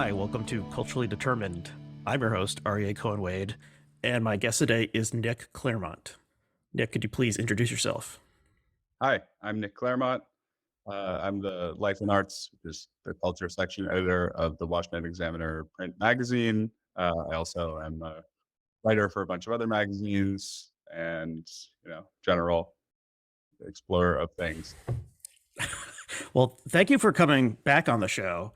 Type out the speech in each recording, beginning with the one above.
Hi, welcome to Culturally Determined. I'm your host, Aryeh and Cohen-Wade, and my guest today is Nick Clairmont. Nick, could you please introduce yourself? Hi, I'm Nick Clairmont. I'm the Life and Arts, which is the culture section editor of the Washington Examiner print magazine. I also am a writer for a bunch of other magazines and, general explorer of things. Well, thank you for coming back on the show.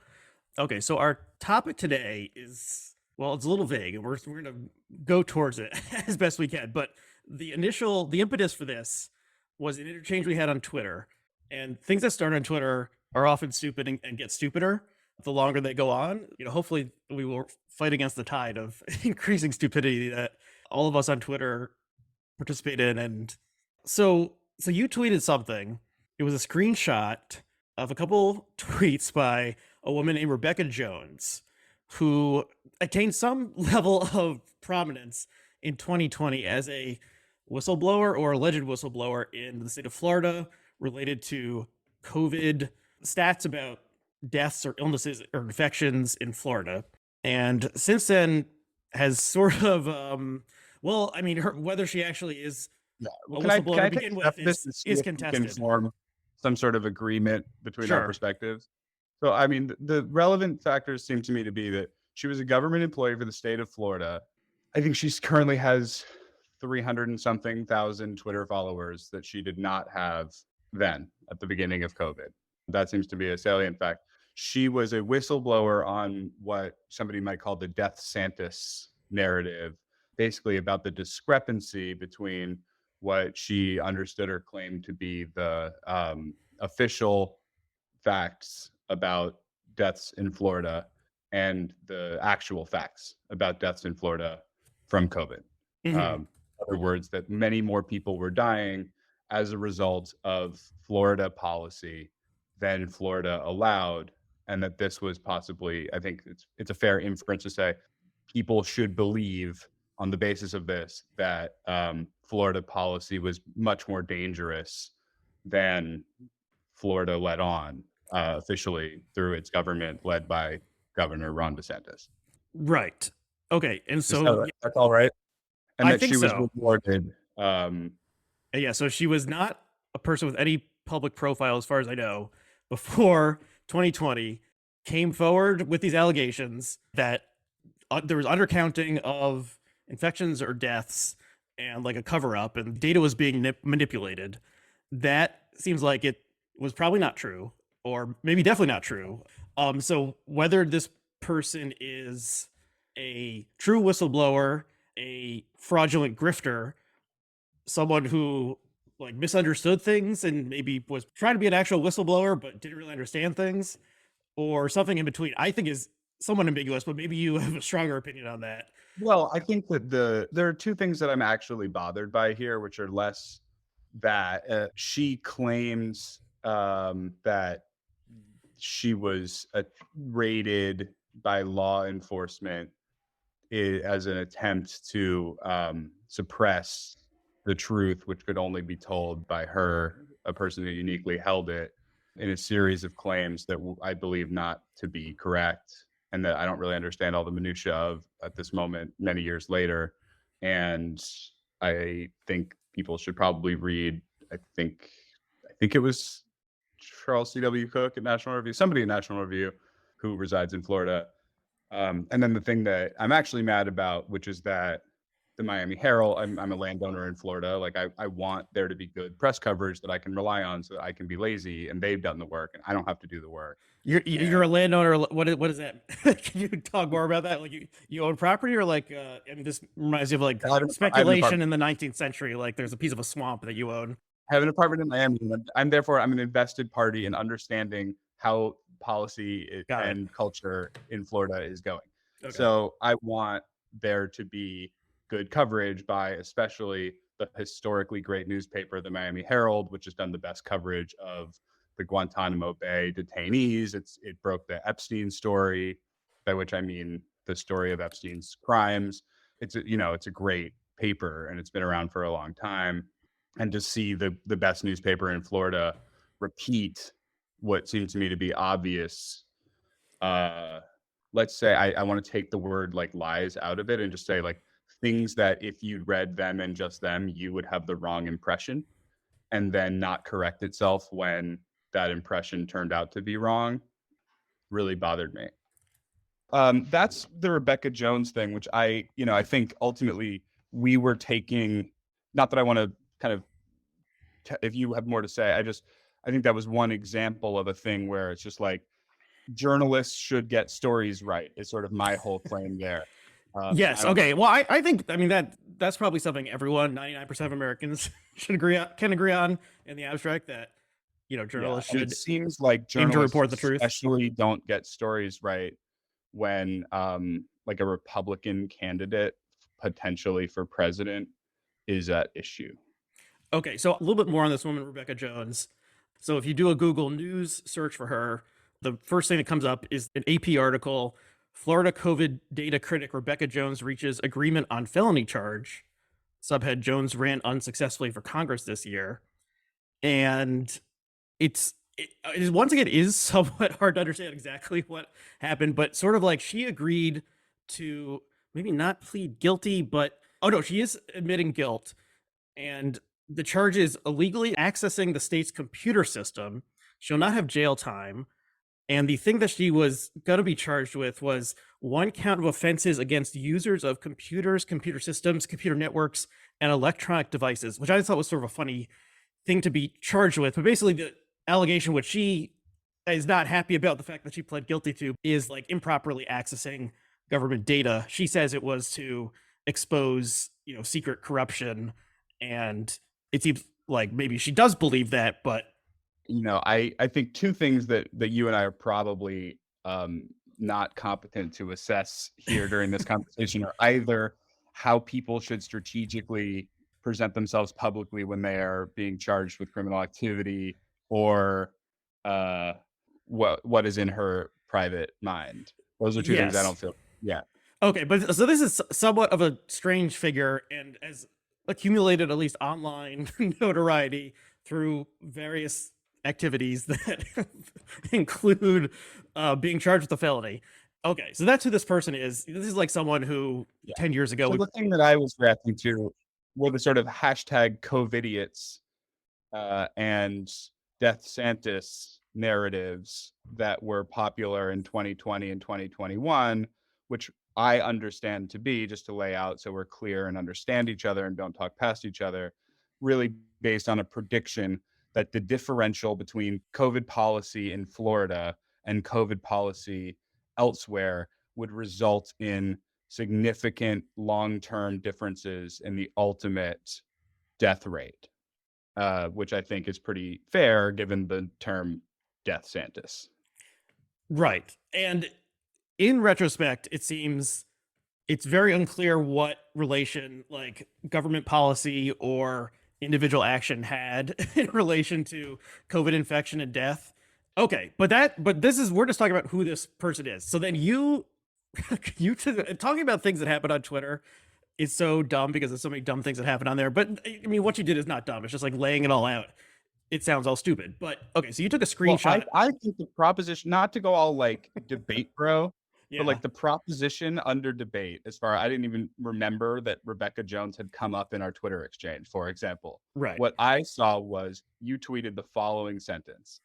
Okay, so our topic today is, well, it's a little vague, and we're going to go towards it as best we can. But the impetus for this was an interchange we had on Twitter. And things that start on Twitter are often stupid and get stupider the longer they go on. Hopefully we will fight against the tide of increasing stupidity that all of us on Twitter participate in. And so you tweeted something. It was a screenshot of a couple tweets by a woman named Rebekah Jones, who attained some level of prominence in 2020 as a whistleblower or alleged whistleblower in the state of Florida related to COVID stats about deaths or illnesses or infections in Florida. And since then has sort of, whether she actually is a whistleblower to begin with is contested. Can form some sort of agreement between our perspectives. So, I mean, the relevant factors seem to me to be that she was a government employee for the state of Florida. I think she currently has 300 and something thousand Twitter followers that she did not have then at the beginning of COVID. That seems to be a salient fact. She was a whistleblower on what somebody might call the Death Santis narrative, basically about the discrepancy between what she understood or claimed to be the official facts about deaths in Florida and the actual facts about deaths in Florida from COVID. In other words, that many more people were dying as a result of Florida policy than Florida allowed, and that this was possibly, I think it's a fair inference to say, people should believe on the basis of this that Florida policy was much more dangerous than Florida let on officially through its government led by Governor Ron DeSantis. Right. Okay. And so that's all right. And I that think she was so. rewarded. Yeah. So she was not a person with any public profile, as far as I know, before 2020, came forward with these allegations that there was undercounting of infections or deaths and like a cover up, and data was being manipulated. That seems like it was probably not true, or maybe definitely not true. So whether this person is a true whistleblower, a fraudulent grifter, someone who like misunderstood things and maybe was trying to be an actual whistleblower but didn't really understand things, or something in between, I think is somewhat ambiguous, but maybe you have a stronger opinion on that. Well, I think that there are two things that I'm actually bothered by here, which are less that she claims that she was raided by law enforcement as an attempt to suppress the truth, which could only be told by her, a person who uniquely held it, in a series of claims that I believe not to be correct, and that I don't really understand all the minutia of at this moment, many years later. And I think people should probably read, I think it was Charles C.W. Cooke at National Review, somebody at National Review who resides in Florida. And then the thing that I'm actually mad about, which is that the Miami Herald, I'm a landowner in Florida. Like I want there to be good press coverage that I can rely on so that I can be lazy, and they've done the work and I don't have to do the work. You're a landowner. What is that? Can you talk more about that? Like you own property, or like this reminds you of like speculation in the 19th century. Like there's a piece of a swamp that you own. I have an apartment in Miami. I'm an invested party in understanding how policy and culture in Florida is going. Okay. So I want there to be good coverage by especially the historically great newspaper, the Miami Herald, which has done the best coverage of the Guantanamo Bay detainees. It broke the Epstein story, by which I mean the story of Epstein's crimes. It's a great paper, and it's been around for a long time. And to see the best newspaper in Florida repeat what seemed to me to be obvious let's say I want to take the word like lies out of it and just say like things that if you read them and just them, you would have the wrong impression and then not correct itself when that impression turned out to be wrong really bothered me. That's the Rebekah Jones thing, which I think ultimately we were taking, not that I want to kind of, if you have more to say, I think that was one example of a thing where it's just like journalists should get stories right is sort of my whole claim there. Yes. Okay. Well, I think, I mean, that's probably something everyone, 99% of Americans can agree on in the abstract, that, journalists should. It seems like journalists to report the truth. Especially don't get stories right when like a Republican candidate potentially for president is at issue. Okay, so a little bit more on this woman, Rebekah Jones. So if you do a Google News search for her, the first thing that comes up is an AP article. Florida COVID data critic Rebekah Jones reaches agreement on felony charge. Subhead: Jones ran unsuccessfully for Congress this year. And it once again is somewhat hard to understand exactly what happened, but sort of like she agreed to maybe not plead guilty, but she is admitting guilt. And the charge is illegally accessing the state's computer system. She'll not have jail time. And the thing that she was going to be charged with was one count of offenses against users of computers, computer systems, computer networks, and electronic devices, which I just thought was sort of a funny thing to be charged with. But basically, the allegation, which she is not happy about the fact that she pled guilty to, is like improperly accessing government data. She says it was to expose, secret corruption. And it seems like maybe she does believe that, but I think two things that you and I are probably not competent to assess here during this conversation are either how people should strategically present themselves publicly when they are being charged with criminal activity, or what is in her private mind. Those are two things I don't feel. Yeah. Okay, but so this is somewhat of a strange figure, and has accumulated at least online notoriety through various activities that include being charged with a felony. Okay, so that's who this person is. This is like someone who 10 years ago. So the thing that I was reacting to were the sort of hashtag COVIDiots and Death Santis narratives that were popular in 2020 and 2021, which I understand to be, just to lay out so we're clear and understand each other and don't talk past each other, really based on a prediction that the differential between COVID policy in Florida and COVID policy elsewhere would result in significant long-term differences in the ultimate death rate, which I think is pretty fair given the term Death Santis. Right. And in retrospect, it seems it's very unclear what relation like government policy or individual action had in relation to COVID infection and death. Okay, but we're just talking about who this person is. So then talking about things that happen on Twitter is so dumb because there's so many dumb things that happen on there. But I mean, what you did is not dumb. It's just like laying it all out. It sounds all stupid. But okay, so you took a screenshot. Well, I think the proposition, not to go all like debate bro, but like the proposition under debate, I didn't even remember that Rebekah Jones had come up in our Twitter exchange, for example. Right. What I saw was you tweeted the following sentence.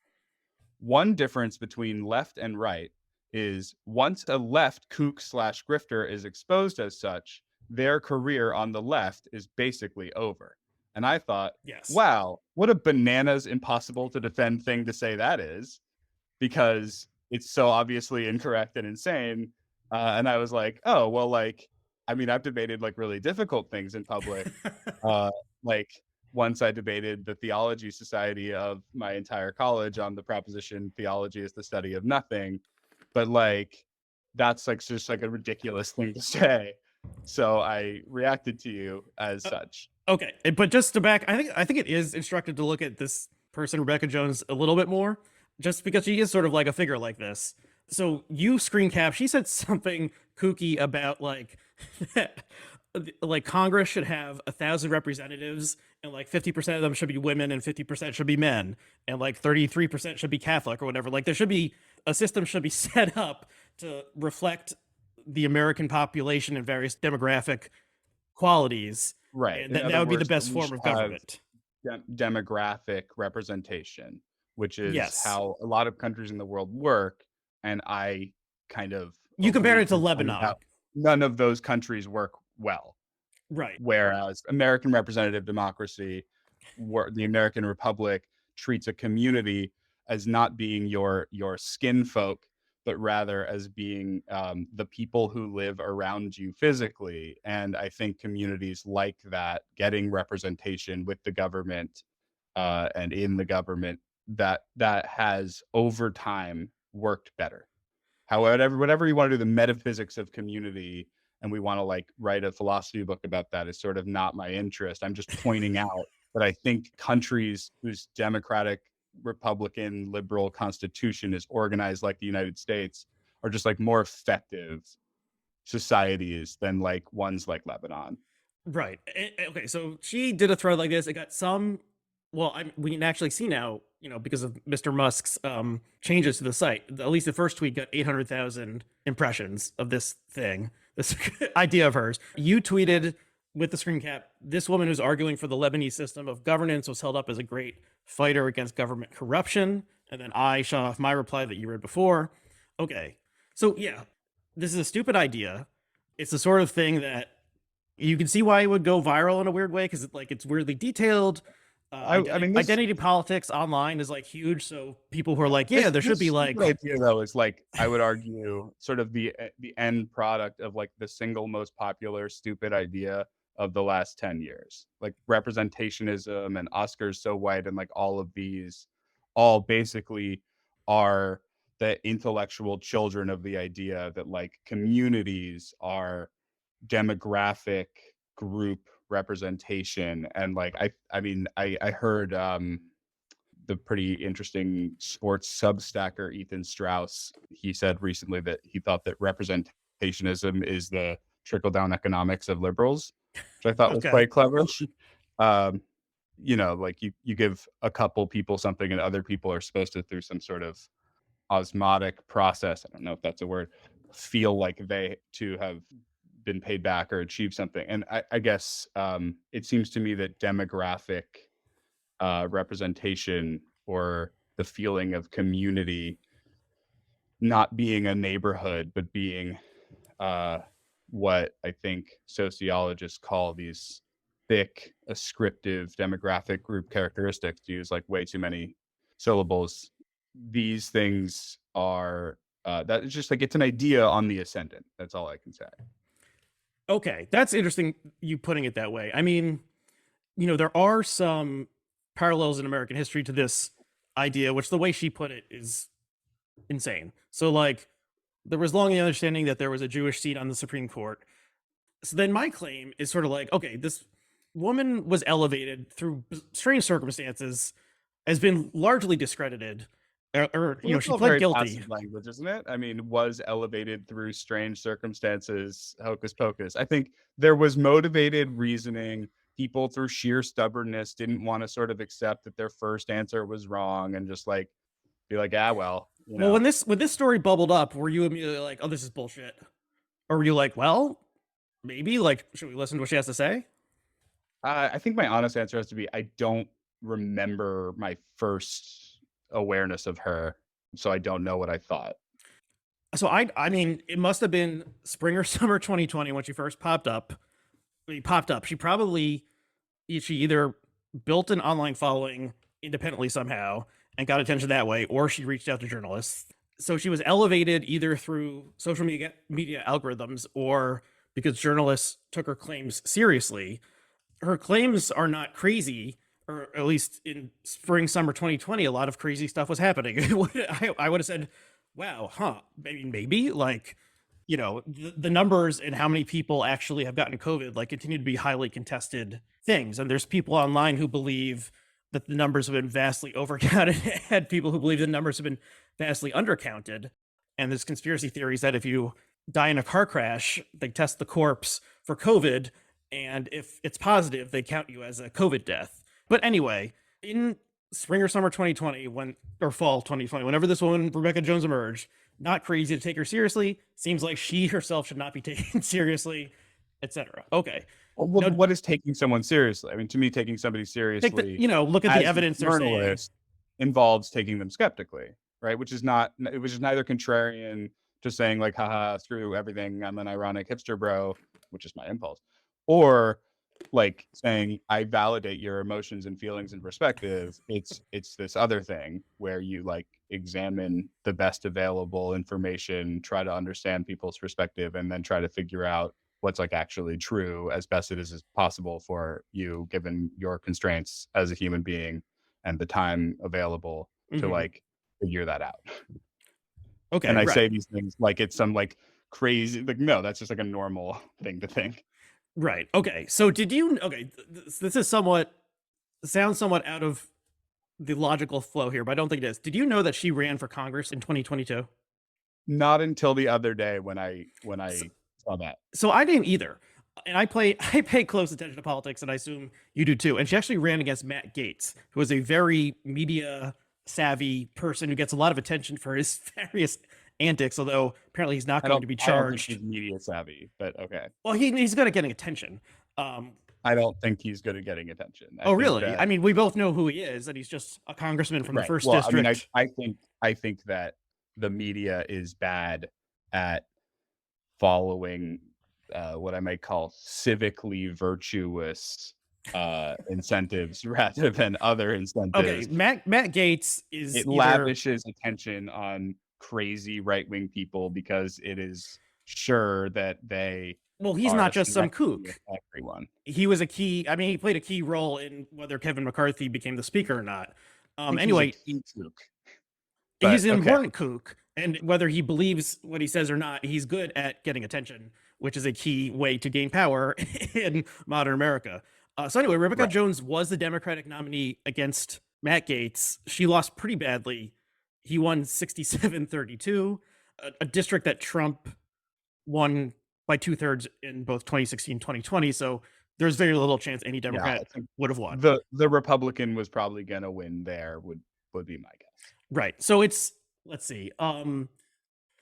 One difference between left and right is once a left kook/grifter is exposed as such, their career on the left is basically over. And I thought, wow, what a bananas impossible to defend thing to say that is, because it's so obviously incorrect and insane. And I was like, oh, well, like, I mean, I've debated like really difficult things in public. Like once I debated the theology society of my entire college on the proposition theology is the study of nothing. But like, that's like just like a ridiculous thing to say. So I reacted to you as such. Okay, but just to back, I think it is instructive to look at this person, Rebekah Jones, a little bit more, just because she is sort of like a figure like this. So you screen cap, she said something kooky about like Congress should have 1,000 representatives and like 50% of them should be women and 50% should be men and like 33% should be Catholic or whatever. Like there should be a system should be set up to reflect the American population and various demographic qualities. Right. And that would be the best form of government. Demographic representation, which is Yes. how a lot of countries in the world work. And I kind of you compare it to Lebanon. None of those countries work well. Right. Whereas American representative democracy, the American Republic treats a community as not being your skin folk, but rather as being the people who live around you physically. And I think communities like that, getting representation with the government and in the government, that has over time worked better. However, whatever you want to do, the metaphysics of community, and we want to like write a philosophy book about that, is sort of not my interest. I'm just pointing out that I think countries whose democratic, Republican, liberal constitution is organized like the United States are just like more effective societies than like ones like Lebanon. Right. Okay, so she did a thread like this. It got some, well, we can actually see now, because of Mr. Musk's changes to the site. At least the first tweet got 800,000 impressions of this thing, this idea of hers. You tweeted with the screen cap, this woman who's arguing for the Lebanese system of governance was held up as a great fighter against government corruption. And then I shot off my reply that you read before. Okay, so yeah, this is a stupid idea. It's the sort of thing that you can see why it would go viral in a weird way, because it's weirdly detailed. I mean, identity politics online is like huge. So people who are like, yeah, there should be like idea though is like, I would argue sort of the end product of like the single most popular stupid idea of the last 10 years, like representationism and Oscars so white, and like all of these all basically are the intellectual children of the idea that like communities are demographic group representation. And like I mean I heard the pretty interesting sports substacker Ethan Strauss, he said recently that he thought that representationism is the trickle-down economics of liberals, which I thought was quite clever. Like you give a couple people something and other people are supposed to, through some sort of osmotic process, I don't know if that's a word, feel like they too have been paid back or achieved something. And I guess it seems to me that demographic representation, or the feeling of community not being a neighborhood, but being what I think sociologists call these thick, ascriptive demographic group characteristics, to use like way too many syllables. These things are that it's just like, it's an idea on the ascendant. That's all I can say. Okay, that's interesting, you putting it that way. I mean, there are some parallels in American history to this idea, which the way she put it is insane. So like, there was long the understanding that there was a Jewish seat on the Supreme Court. So then my claim is sort of like, okay, this woman was elevated through strange circumstances, has been largely discredited, or she pled guilty. Language, isn't it? I mean, was elevated through strange circumstances, hocus pocus. I think there was motivated reasoning. People through sheer stubbornness didn't want to sort of accept that their first answer was wrong and just like be like, well. Well, when this story bubbled up, were you immediately like, oh, this is bullshit? Or were you like, well, maybe, like, should we listen to what she has to say? I think my honest answer has to be, I don't remember my first awareness of her, so I don't know what I thought. So I mean, it must have been spring or summer 2020 when she first popped up. She either built an online following independently somehow and got attention that way, or she reached out to journalists. So she was elevated either through social media algorithms, or because journalists took her claims seriously. Her claims are not crazy, or at least in spring, summer 2020, a lot of crazy stuff was happening. I would have said, wow, maybe like, the numbers and how many people actually have gotten COVID, like, continue to be highly contested things. And there's people online who believe that the numbers have been vastly overcounted, and people who believe the numbers have been vastly undercounted. And there's conspiracy theories that if you die in a car crash, they test the corpse for COVID, and if it's positive, they count you as a COVID death. But anyway, in spring or summer 2020, or fall 2020, whenever this woman, Rebekah Jones, emerged, not crazy to take her seriously. Seems like she herself should not be taken seriously, etc. Okay. Well, Now, what is taking someone seriously? I mean, to me, taking somebody seriously, look at the as a evidence they're saying. journalist, involves taking them skeptically, right? Which is not, it was just neither contrarian, just saying like, haha, screw everything, I'm an ironic hipster bro, which is my impulse, or like saying I validate your emotions and feelings and perspective. It's this other thing where you like examine the best available information, try to understand people's perspective, and then try to figure out what's like actually true as best it is as possible for you, given your constraints as a human being and the time available to like figure that out. Okay, and I right. say these things like it's some like crazy, like, no, that's just like a normal thing to think. Right. Okay. So did you? Okay, this is sounds somewhat out of the logical flow here, but I don't think it is. Did you know that she ran for Congress in 2022? Not until the other day when I saw that. So I didn't either, and I pay close attention to politics, and I assume you do too. And she actually ran against Matt Gaetz, who is a very media savvy person who gets a lot of attention for his various antics, although apparently he's not going to be charged. I don't think he's media savvy, but okay. Well, he's good at getting attention. I don't think he's good at getting attention. Really? I mean, we both know who he is, and he's just a congressman from the first district. I mean, I think that the media is bad at following what I might call civically virtuous incentives rather than other incentives. Okay, Matt Gaetz is lavishes attention on crazy right-wing people because it is sure that they he's not just some kook. Everyone. He was he played a key role in whether Kevin McCarthy became the speaker or not. Anyway, he's an important kook, and whether he believes what he says or not, he's good at getting attention, which is a key way to gain power in modern America. So anyway, Rebekah Jones was the Democratic nominee against Matt Gaetz. She lost pretty badly. He won 67-32, a district that Trump won by 2/3 in both 2016 and 2020. So there's very little chance any Democrat would have won. The Republican was probably going to win there would be my guess. Right. So let's see.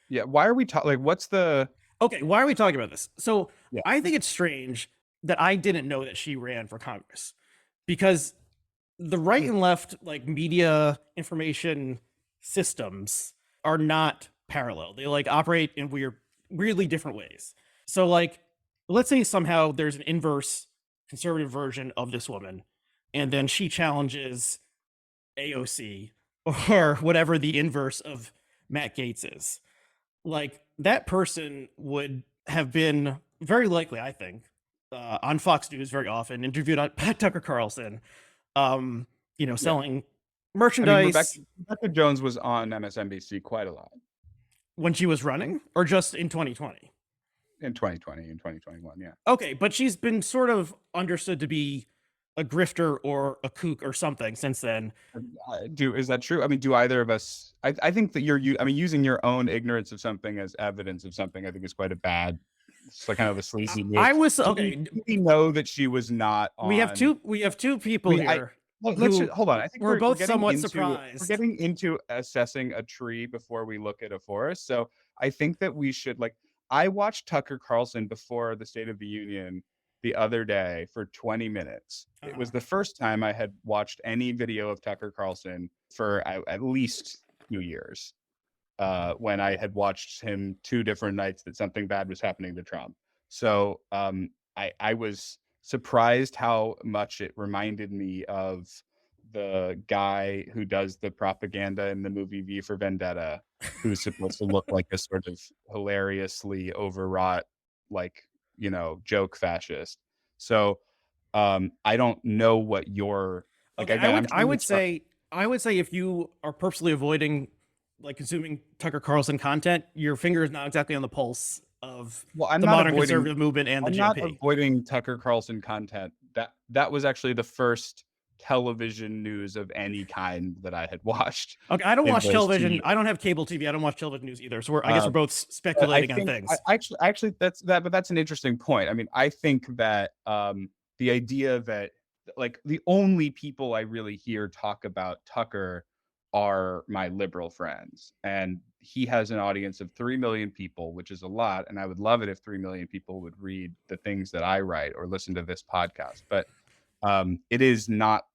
Yeah. Why are we talking? Like, why are we talking about this? So I think it's strange that I didn't know that she ran for Congress, because the right and left like media information systems are not parallel. They like operate in weirdly different ways. So like, let's say somehow there's an inverse conservative version of this woman, and then she challenges AOC or whatever the inverse of Matt Gaetz is. Like, that person would have been very likely, I think, on Fox News very often, interviewed on Tucker Carlson, selling merchandise. Rebekah Jones was on MSNBC quite a lot. When she was running, or just in 2020? In 2020 and 2021, yeah. Okay, but she's been sort of understood to be a grifter or a kook or something since then. Is that true? I mean, do either of us? I think that using your own ignorance of something as evidence of something, I think is quite a bad. It's like kind of a sleazy move. Do we know that she was not on. We have two people here. Hold on. I think we're both somewhat surprised. We're getting into assessing a tree before we look at a forest. So I think that we should I watched Tucker Carlson before the State of the Union the other day for 20 minutes. It was the first time I had watched any video of Tucker Carlson for at least 2 years. When I had watched him 2 different nights that something bad was happening to Trump. So I was surprised how much it reminded me of the guy who does the propaganda in the movie V for Vendetta, who's supposed to look like a sort of hilariously overwrought, joke fascist. So I don't know what your I would say if you are purposely avoiding consuming Tucker Carlson content, your finger is not exactly on the pulse of the modern conservative movement and the GOP. I'm not avoiding Tucker Carlson content. That was actually the first television news of any kind that I had watched. Okay, I don't watch television. I don't have cable TV. I don't watch television news either. So I guess we're both speculating on things. Actually, that's an interesting point. I mean, I think that the idea that the only people I really hear talk about Tucker are my liberal friends. And he has an audience of 3 million people, which is a lot. And I would love it if 3 million people would read the things that I write or listen to this podcast. But it is not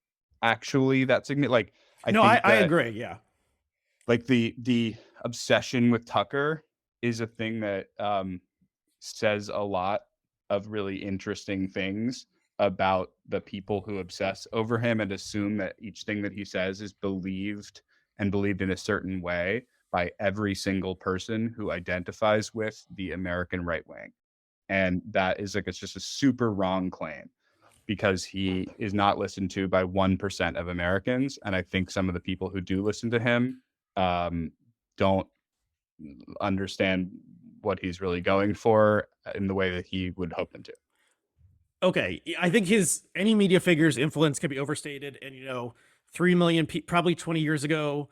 actually that significant. Like, I No, think I that agree. Yeah. like the obsession with Tucker is a thing that says a lot of really interesting things about the people who obsess over him and assume that each thing that he says is believed and believed in a certain way by every single person who identifies with the American right wing. And that is like, it's just a super wrong claim because he is not listened to by 1% of Americans. And I think some of the people who do listen to him don't understand what he's really going for in the way that he would hope them to. Okay, I think any media figure's influence can be overstated, and 3 million probably 20 years ago,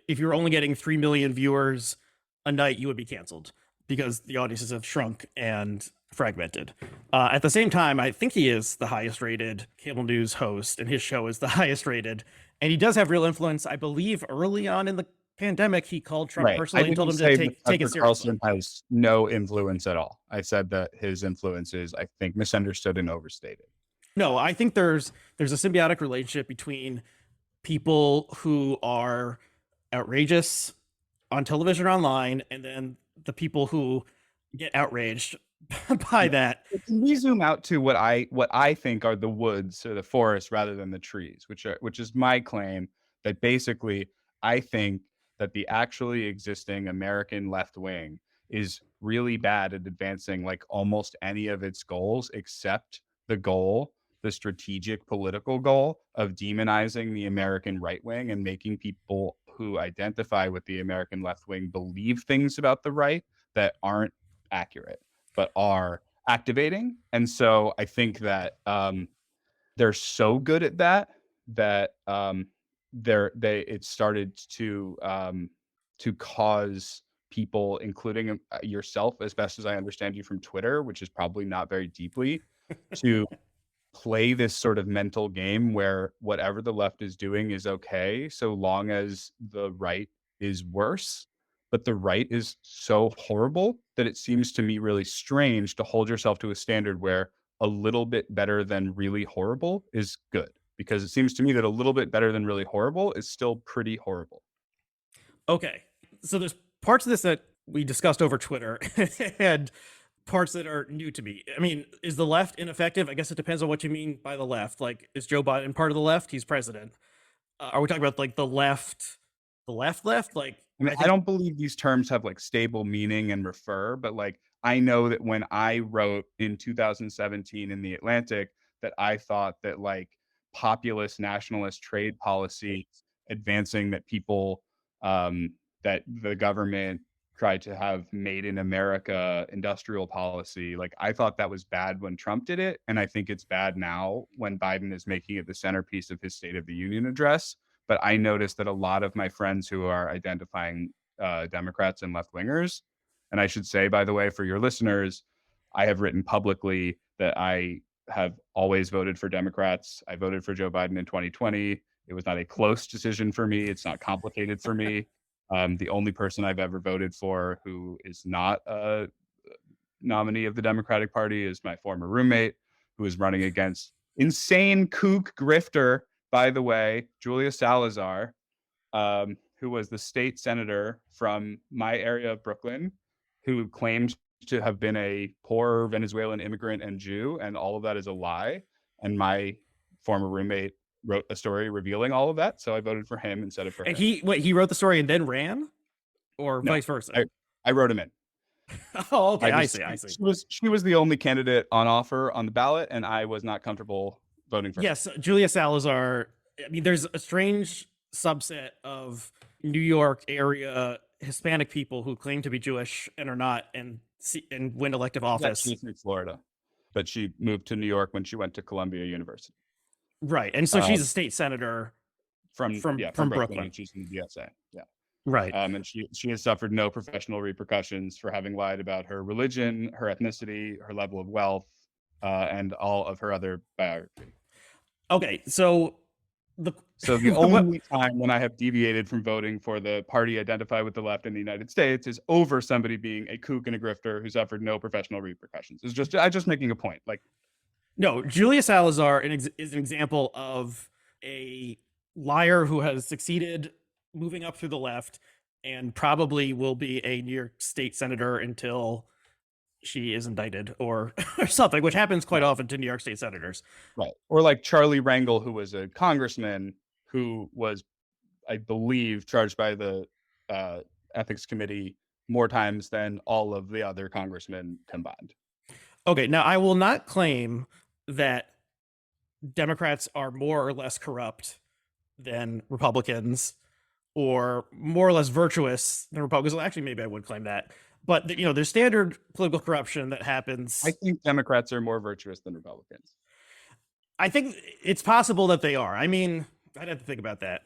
if you were only getting 3 million viewers a night, you would be canceled because the audiences have shrunk and fragmented. At the same time, I think he is the highest rated cable news host, and his show is the highest rated, and he does have real influence. I believe early on in the pandemic, he called Trump personally and told him to take it seriously. Carlson has no influence at all. I said that his influence is, I think, misunderstood and overstated. No, I think there's a symbiotic relationship between people who are outrageous on television or online, and then the people who get outraged by that. Can we zoom out to what I think are the woods or the forest rather than the trees, which is my claim that basically I think that the actually existing American left wing is really bad at advancing like almost any of its goals except the strategic political goal of demonizing the American right wing and making people who identify with the American left wing believe things about the right that aren't accurate, but are activating. And so I think that they're so good at that it started to cause people, including yourself, as best as I understand you from Twitter, which is probably not very deeply, to play this sort of mental game where whatever the left is doing is okay, so long as the right is worse. But the right is so horrible that it seems to me really strange to hold yourself to a standard where a little bit better than really horrible is good, because it seems to me that a little bit better than really horrible is still pretty horrible. Okay, so there's parts of this that we discussed over Twitter and parts that are new to me. I mean, is the left ineffective? I guess it depends on what you mean by the left. Like, is Joe Biden part of the left? He's president. Are we talking about like the left? Like, I mean, I don't believe these terms have like stable meaning and refer, but like I know that when I wrote in 2017 in The Atlantic that I thought that like populist nationalist trade policy advancing that people that the government tried to have made in America industrial policy, like I thought that was bad when Trump did it, and I think it's bad now when Biden is making it the centerpiece of his State of the Union address. But I noticed that a lot of my friends who are identifying Democrats and left-wingers, and I should say, by the way, for your listeners, I have written publicly that I have always voted for Democrats. I voted for Joe Biden in 2020. It was not a close decision for me. It's not complicated for me. The only person I've ever voted for who is not a nominee of the Democratic Party is my former roommate, who is running against insane kook grifter, by the way, Julia Salazar, who was the state senator from my area of Brooklyn, who claimed to have been a poor Venezuelan immigrant and Jew, and all of that is a lie. And my former roommate wrote a story revealing all of that, so I voted for him instead of for and him. he wrote the story and then ran, or vice versa? I wrote him in. Oh, okay. I see. She was the only candidate on offer on the ballot, and I was not comfortable voting for her. Yes, Julia Salazar. I mean, there's a strange subset of New York area Hispanic people who claim to be Jewish and are not, and win elective office. She's in Florida, but she moved to New York when she went to Columbia University. Right, and so she's a state senator from Brooklyn. And she's in the DSA. Yeah. Right. And she has suffered no professional repercussions for having lied about her religion, her ethnicity, her level of wealth, and all of her other biography. Okay, so So the only time when I have deviated from voting for the party identified with the left in the United States is over somebody being a kook and a grifter who suffered no professional repercussions. I'm just making a point. Like, no, Julia Salazar is an example of a liar who has succeeded moving up through the left and probably will be a New York State senator until she is indicted or something, which happens quite often to New York State senators. right. Or like Charlie Rangel, who was a congressman who was, I believe, charged by the ethics committee more times than all of the other congressmen combined. Okay, now I will not claim that Democrats are more or less corrupt than Republicans or more or less virtuous than Republicans. Well, actually, maybe I would claim that. But there's standard political corruption that happens. I think Democrats are more virtuous than Republicans. I think it's possible that they are. I mean, I'd have to think about that.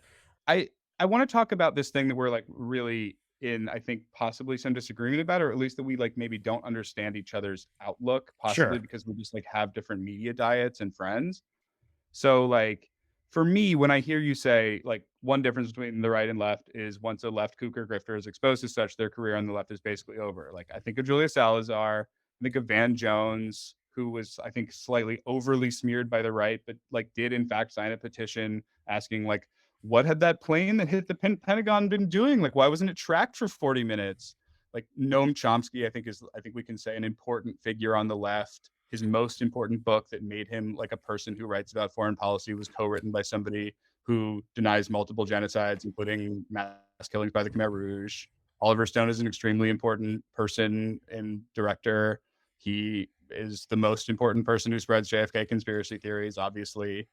I want to talk about this thing that we're like really in, I think, possibly some disagreement about, or at least that we like maybe don't understand each other's outlook, possibly because we just like have different media diets and friends. So like for me, when I hear you say like one difference between the right and left is once a left kook or grifter is exposed as such, their career on the left is basically over. Like I think of Julia Salazar, I think of Van Jones, who was, I think, slightly overly smeared by the right, but like did in fact sign a petition asking like, what had that plane that hit the Pentagon been doing? Like, why wasn't it tracked for 40 minutes? Like Noam Chomsky, I think we can say an important figure on the left. His most important book that made him like a person who writes about foreign policy was co-written by somebody who denies multiple genocides, including mass killings by the Khmer Rouge. Oliver Stone is an extremely important person and director. He is the most important person who spreads JFK conspiracy theories, obviously.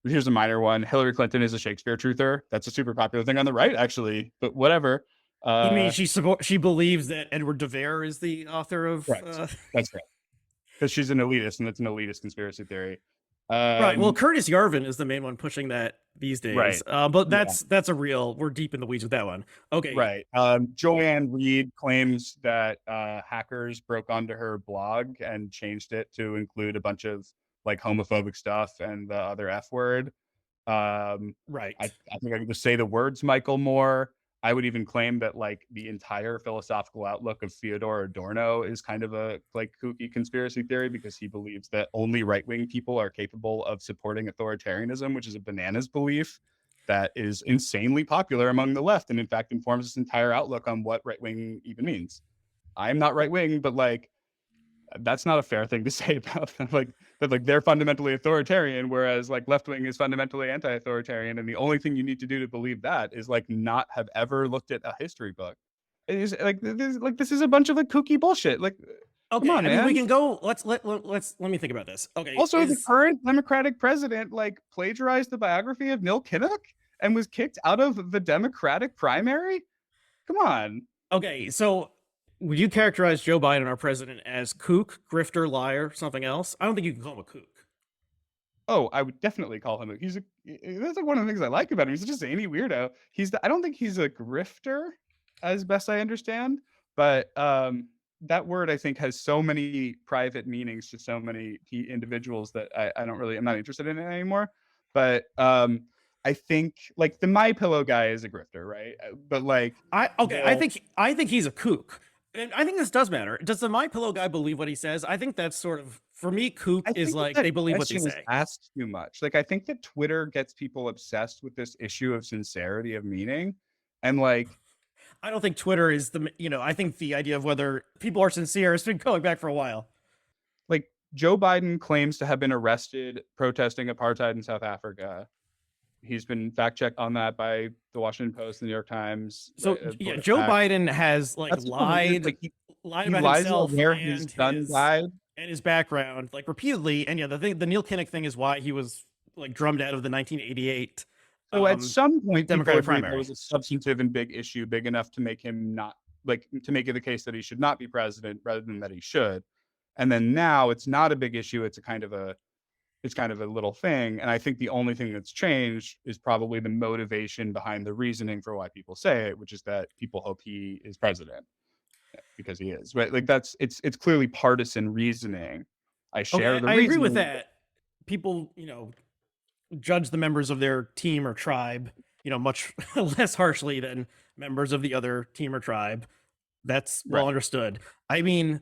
Here's a minor one. Hillary Clinton is a Shakespeare truther. That's a super popular thing on the right, actually, but whatever. You mean she believes that Edward de Vere is the author of... That's right. Because she's an elitist, and it's an elitist conspiracy theory. Right. Well, Curtis Yarvin is the main one pushing that these days. Right. But that's a real... We're deep in the weeds with that one. Okay. Right. Joanne Reed claims that hackers broke onto her blog and changed it to include a bunch of like homophobic stuff and the other F word. Right. I think I can just say the words Michael Moore. I would even claim that like the entire philosophical outlook of Fyodor Adorno is kind of a like kooky conspiracy theory because he believes that only right-wing people are capable of supporting authoritarianism, which is a bananas belief that is insanely popular among the left and in fact informs this entire outlook on what right-wing even means. I'm not right-wing, but like that's not a fair thing to say about them. Like that, like they're fundamentally authoritarian, whereas like left wing is fundamentally anti-authoritarian, and the only thing you need to do to believe that is like not have ever looked at a history book. It is like this is a bunch of like kooky bullshit. Like, okay, come on, man. We can go. Let me think about this. Okay. Also, the current Democratic president like plagiarized the biography of Neil Kinnock and was kicked out of the Democratic primary. Come on. Okay, so would you characterize Joe Biden, our president, as kook, grifter, liar, something else? I don't think you can call him a kook. Oh, I would definitely call him that's like one of the things I like about him. He's just a zany weirdo. I don't think he's a grifter, as best I understand, but that word I think has so many private meanings to so many individuals that I'm not interested in it anymore. But I think like the My Pillow guy is a grifter, right? But like I think he's a kook. And I think this does matter. Does the My Pillow guy believe what he says? I think that's sort of, for me, kook is like they believe what they say. Asked too much. Like I think that Twitter gets people obsessed with this issue of sincerity of meaning, and like I don't think Twitter is I think the idea of whether people are sincere has been going back for a while. Like Joe Biden claims to have been arrested protesting apartheid in South Africa. He's been fact checked on that by the Washington Post, the New York Times. So Joe Biden has like lied about himself where his son died and his background like repeatedly. And the Neil Kinnock thing is why he was like drummed out of the 1988. So at some point, Democratic primary, there was a substantive and big issue, big enough to make him not to make it the case that he should not be president rather than that he should. And then now it's not a big issue. It's kind of a little thing. And I think the only thing that's changed is probably the motivation behind the reasoning for why people say it, which is that people hope he is president because he is, right? Like it's clearly partisan reasoning. I agree with that. People, judge the members of their team or tribe, much less harshly than members of the other team or tribe. That's well understood. I mean,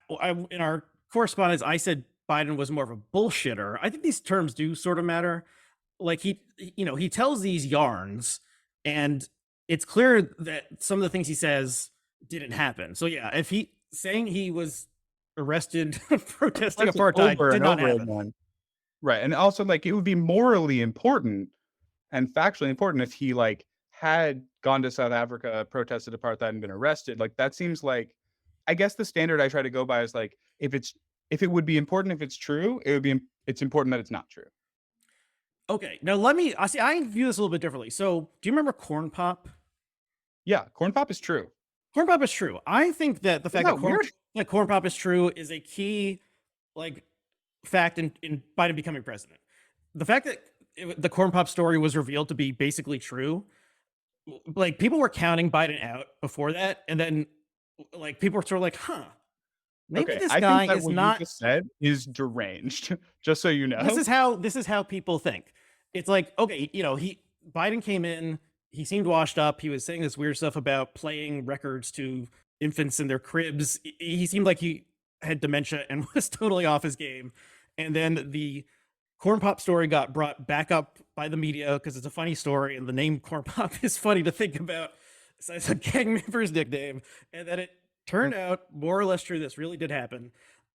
in our correspondence, I said Biden was more of a bullshitter. I think these terms do sort of matter. Like he tells these yarns, and it's clear that some of the things he says didn't happen. So yeah, if saying he was arrested protesting apartheid did not happen. Right. And also, like, it would be morally important and factually important if he had gone to South Africa, protested apartheid, and been arrested. Like, that seems like, I guess the standard I try to go by is like, if it would be important if it's true, it's important that it's not true. Okay, now I view this a little bit differently. So, do you remember corn pop? Yeah, corn pop is true. Corn pop is true. I think that the fact that corn pop is true is a key, fact in Biden becoming president. The fact that the corn pop story was revealed to be basically true, people were counting Biden out before that, and then people were sort of like, huh, maybe this guy is not. You just said is deranged. Just so you know, this is how people think. It's like, okay, Biden came in, he seemed washed up. He was saying this weird stuff about playing records to infants in their cribs. He seemed like he had dementia and was totally off his game. And then the corn pop story got brought back up by the media because it's a funny story, and the name corn pop is funny to think about. So it's a gang member's nickname, and then it turned out more or less true. This really did happen.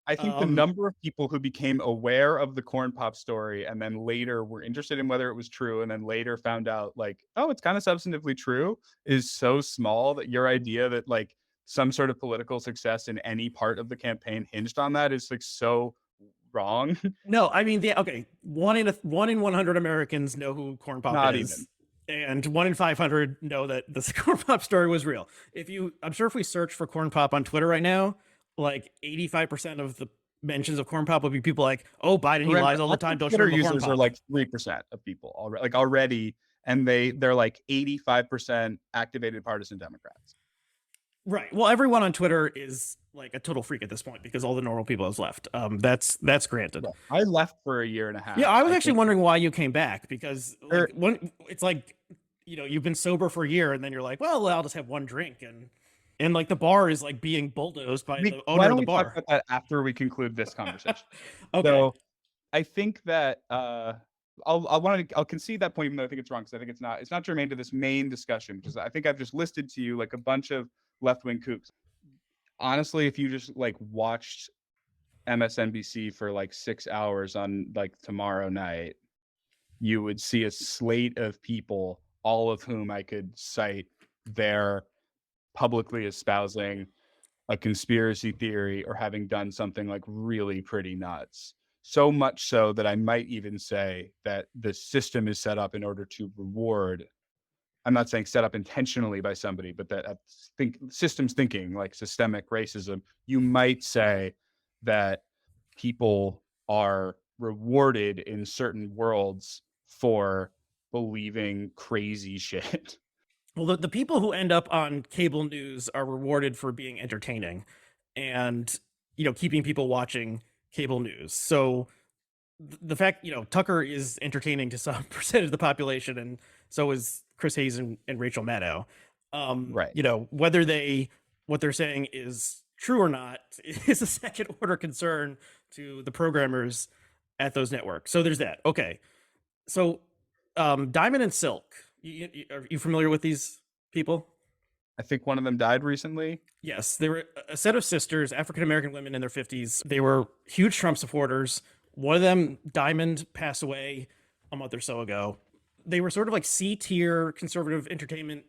I think the number of people who became aware of the corn pop story and then later were interested in whether it was true and then later found out oh, it's kind of substantively true is so small that your idea that some sort of political success in any part of the campaign hinged on that is so wrong. No, I mean, okay, 1 in 100 Americans know who corn pop Not is. Even. And 1 in 500 know that the corn pop story was real. I'm sure if we search for corn pop on Twitter right now, 85% of the mentions of corn pop would be people like, "Oh, Biden, he lies all the time. Don't share the corn users pop." Are 3% of people already, and they're 85% activated partisan Democrats. Right. Well, everyone on Twitter is a total freak at this point because all the normal people have left. That's granted. Yeah, I left for a year and a half. Yeah, I was actually wondering why you came back because it's you've been sober for a year and then you're like, well, I'll just have one drink and the bar is being bulldozed by the owner of the bar. Talk about that after we conclude this conversation? Okay. So I think that I'll concede that point, even though I think it's wrong, because I think it's not germane to this main discussion, because I think I've just listed to you a bunch of left-wing kooks. Honestly, if you just watched MSNBC for 6 hours on tomorrow night, you would see a slate of people, all of whom I could cite their publicly espousing a conspiracy theory or having done something really pretty nuts. So much so that I might even say that the system is set up in order to reward. I'm not saying set up intentionally by somebody, but that systems thinking, systemic racism, you might say that people are rewarded in certain worlds for believing crazy shit. Well, the people who end up on cable news are rewarded for being entertaining and, keeping people watching cable news. So the fact, Tucker is entertaining to some percentage of the population, and so is Chris Hayes and Rachel Maddow. Right. Whether what they're saying is true or not is a second order concern to the programmers at those networks. So there's that. Okay. So Diamond and Silk, are you familiar with these people? I think one of them died recently. Yes, they were a set of sisters, African-American women in their 50s. They were huge Trump supporters. One of them, Diamond, passed away a month or so ago. They were sort of C-tier conservative entertainment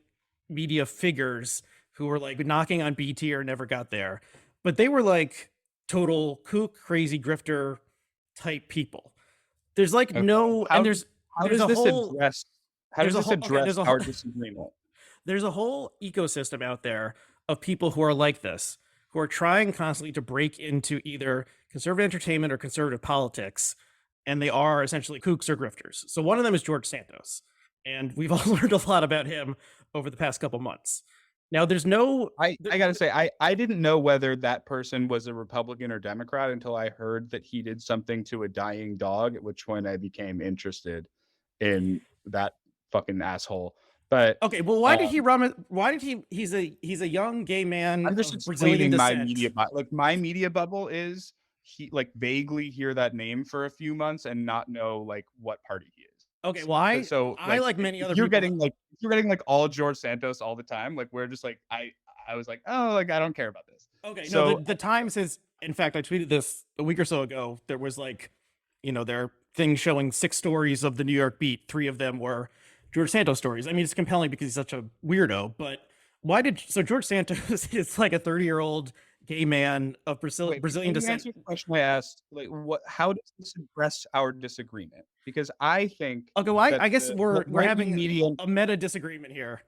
media figures who were knocking on B-tier, never got there. But they were total kook, crazy grifter type people. There's no, and there's how does this address our disagreement? There's a whole ecosystem out there of people who are like this, who are trying constantly to break into either conservative entertainment or conservative politics, and they are essentially kooks or grifters. So one of them is George Santos, and we've all learned a lot about him over the past couple months. Now, there's no... I gotta say, I didn't know whether that person was a Republican or Democrat until I heard that he did something to a dying dog, at which point I became interested. in that fucking asshole. But okay, well, why did he run it? Why did he? He's a young gay man I'm just of Brazilian explaining my descent. media like my media bubble is he like vaguely hear that name for a few months and not know like what party he is. Okay, well, I like many If other you're people. getting like if you're getting like all George Santos all the time, like we're just like I was like, oh, like I don't care about this. Okay, no, So the Times has. In fact, I tweeted this a week or so ago. There was like, their thing showing 6 stories of the New York beat. 3 of them were George Santos stories. I mean, it's compelling because he's such a weirdo. But so George Santos is like a 30-year-old gay man of Brazilian descent. Answer the question I asked. Like, how does this address our disagreement? Because I think okay, well, I guess we're having media, a meta disagreement here.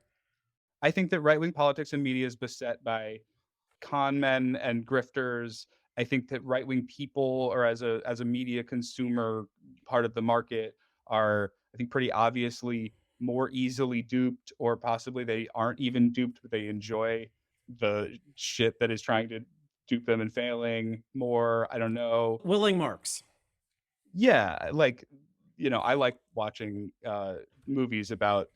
I think that right-wing politics and media is beset by con men and grifters. I think that right-wing people, or as a media consumer part of the market, are I think pretty obviously more easily duped, or possibly they aren't even duped, but they enjoy the shit that is trying to dupe them and failing more. I don't know. Willing marks. Yeah, like I like watching movies about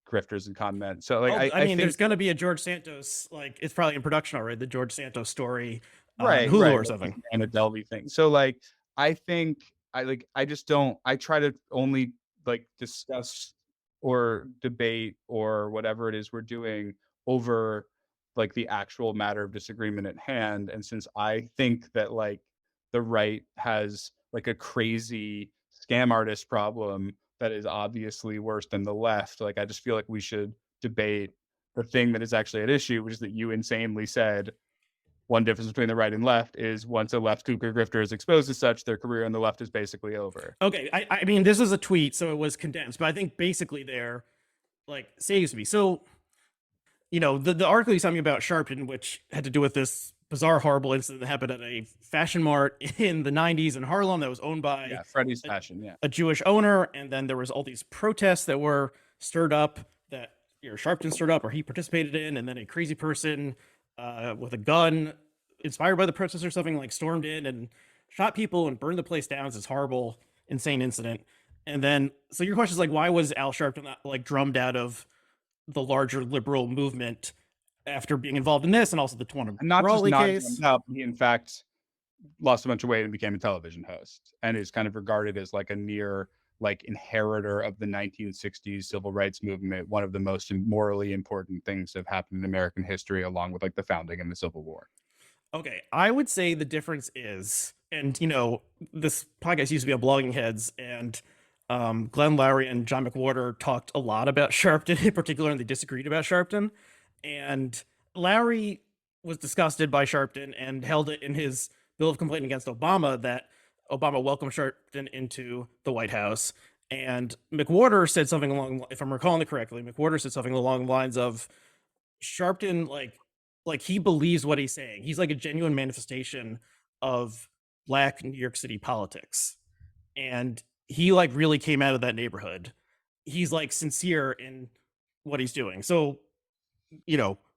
grifters and con men. So like I mean, there's going to be a George Santos, like it's probably in production already, the George Santos story on Hulu or something, and a Delvey thing. So like I think I just don't. I try to only like discuss or debate or whatever it is we're doing over like the actual matter of disagreement at hand. And since I think that like the right has like a crazy scam artist problem that is obviously worse than the left, like I just feel like we should debate the thing that is actually at issue, which is that you insanely said one difference between the right and left is once a left kooker grifter is exposed as such, their career on the left is basically over. Okay, I mean, this is a tweet, so it was condensed, but I think basically there, like, saves me. So, the article you sent me about Sharpton, which had to do with this bizarre, horrible incident that happened at a fashion mart in the 90s in Harlem that was owned by Freddie's Fashion, a Jewish owner, and then there was all these protests that were stirred up that Sharpton stirred up or he participated in, and then a crazy person with a gun inspired by the protests or something like stormed in and shot people and burned the place down. It's this horrible, insane incident. And then, so your question is like, why was Al Sharpton like drummed out of the larger liberal movement after being involved in this, and also the Tawana Brawley case? He in fact lost a bunch of weight and became a television host, and is kind of regarded as like a near like inheritor of the 1960s civil rights movement, one of the most morally important things that have happened in American history, along with like the founding and the Civil War. Okay, I would say the difference is, and this podcast used to be on Blogging Heads, and Glenn Loury and John McWhorter talked a lot about Sharpton in particular, and they disagreed about Sharpton. And Loury was disgusted by Sharpton and held it in his bill of complaint against Obama that Obama welcomed Sharpton into the White House. And McWhorter said something along, if I'm recalling it correctly, McWhorter said something along the lines of Sharpton, like he believes what he's saying. He's like a genuine manifestation of Black New York City politics. And he like really came out of that neighborhood. He's like sincere in what he's doing. So,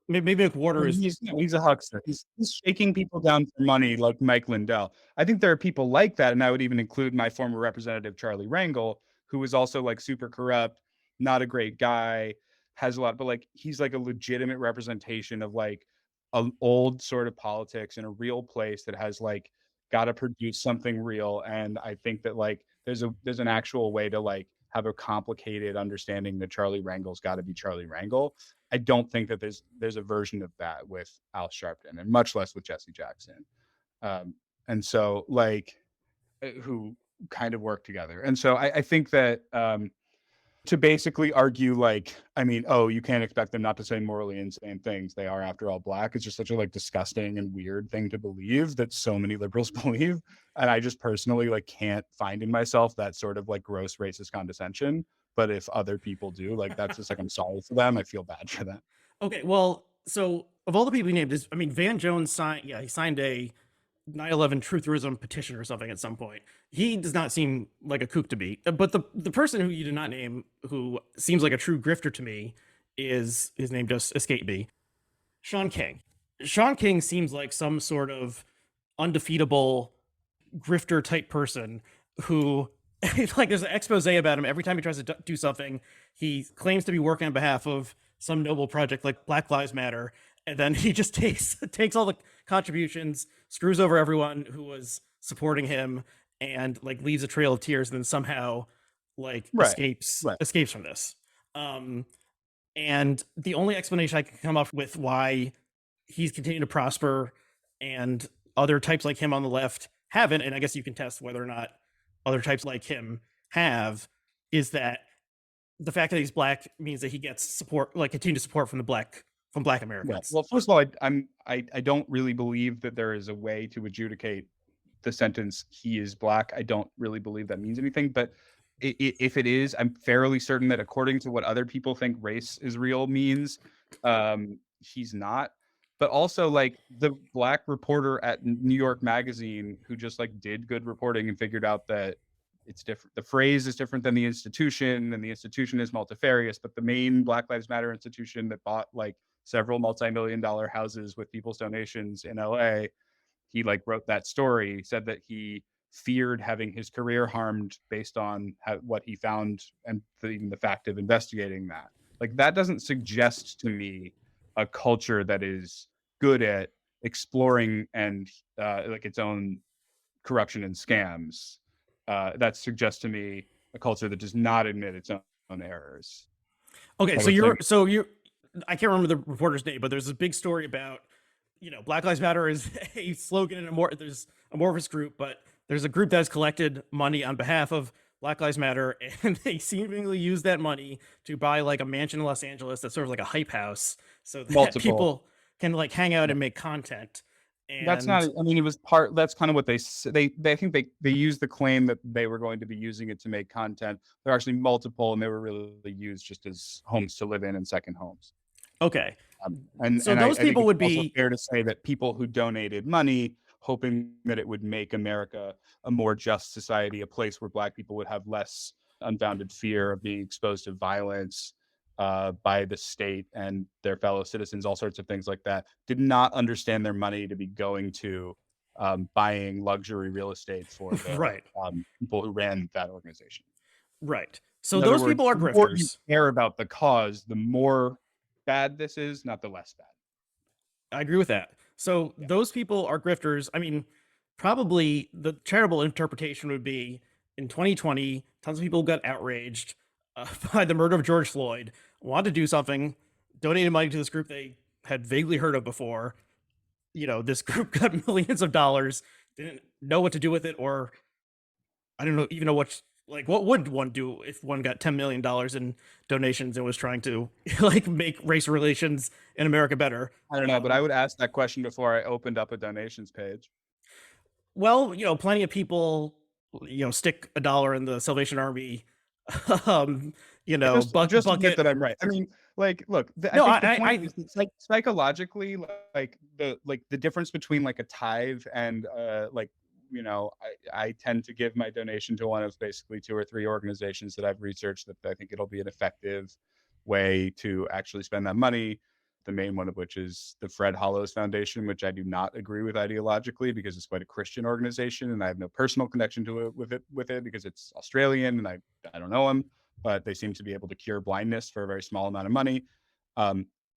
maybe McWhorter is he's a huckster. He's shaking people down for money like Mike Lindell. I think there are people like that, and I would even include my former representative Charlie Rangel, who was also like super corrupt, not a great guy, has a lot, but like he's like a legitimate representation of like an old sort of politics in a real place that has like got to produce something real. And I think that like there's an actual way to like have a complicated understanding that Charlie Rangel's got to be Charlie Rangel. I don't think that there's a version of that with Al Sharpton, and much less with Jesse Jackson. And so like who kind of work together. And so I think that to basically argue like, I mean, you can't expect them not to say morally insane things. They are, after all, Black. It's just such a like disgusting and weird thing to believe that so many liberals believe. And I just personally like can't find in myself that sort of like gross racist condescension. But if other people do, like that's just like, I'm sorry for them. I feel bad for them. Okay, well, so of all the people you named, Van Jones signed a 9/11 trutherism petition or something at some point. He does not seem like a kook to me. But the person who you did not name, who seems like a true grifter to me, is, his name just escaped me, Sean King. Sean King seems like some sort of undefeatable grifter type person who like there's an expose about him every time he tries to do something. He claims to be working on behalf of some noble project like Black Lives Matter, and then he just takes all the contributions, screws over everyone who was supporting him, and like leaves a trail of tears, and then somehow like Right. Right. escapes from this. Um, and the only explanation I can come up with why he's continuing to prosper and other types like him on the left haven't, and I guess you can test whether or not other types like him have, is that the fact that he's black means that he gets support, like continued support from black Yeah. Americans. Well, first of all, I don't really believe that there is a way to adjudicate the sentence "he is black." I don't really believe that means anything. But if it is, I'm fairly certain that according to what other people think race is real means, he's not. But also, like the black reporter at New York Magazine who just like did good reporting and figured out that it's different. The phrase is different than the institution, and the institution is multifarious. But the main Black Lives Matter institution that bought like several multi-million-dollar houses with people's donations in LA, he like wrote that story, said that he feared having his career harmed based on what he found and even the fact of investigating that. Like that doesn't suggest to me a culture that is good at exploring and like its own corruption and scams. That suggests to me a culture that does not admit its own errors. Okay, I would so think. you I can't remember the reporter's name, but there's a big story about, Black Lives Matter is a slogan and there's amorphous group, but there's a group that has collected money on behalf of Black Lives Matter, and they seemingly use that money to buy like a mansion in Los Angeles that's sort of like a hype house, so that Multiple. people can like hang out and make content. That's not. And I mean, it was part. That's kind of what they. I think they used the claim that they were going to be using it to make content. They're actually multiple, and they were really used just as homes to live in and second homes. okay, And so I those think people it's would also be fair to say that people who donated money, hoping that it would make America a more just society, a place where Black people would have less unfounded fear of being exposed to violence by the state and their fellow citizens, all sorts of things like that, did not understand their money to be going to buying luxury real estate for the right, people who ran that organization. right. So In other those words, people are the more you grifters. care about the cause, the more bad this is, not the less bad. I agree with that. So Yeah. those people are grifters. I mean, probably the terrible interpretation would be in 2020, tons of people got outraged by the murder of George Floyd, wanted to do something, donated money to this group they had vaguely heard of before. This group got millions of dollars, didn't know what to do with it, or I don't know, even know what would one do if one got $10 million in donations and was trying to like make race relations in America better. I don't know, but I would ask that question before I opened up a donations page. Well, plenty of people, stick a dollar in the Salvation Army, um, Just admit bucket. that I'm right. I mean, like, look, I No, think the point is it's like psychologically, like the difference between like a tithe and like, I tend to give my donation to one of basically two or three organizations that I've researched that I think it'll be an effective way to actually spend that money. The main one of which is the Fred Hollows Foundation, which I do not agree with ideologically because it's quite a Christian organization, and I have no personal connection to it with it because it's Australian and I don't know him, but they seem to be able to cure blindness for a very small amount of money.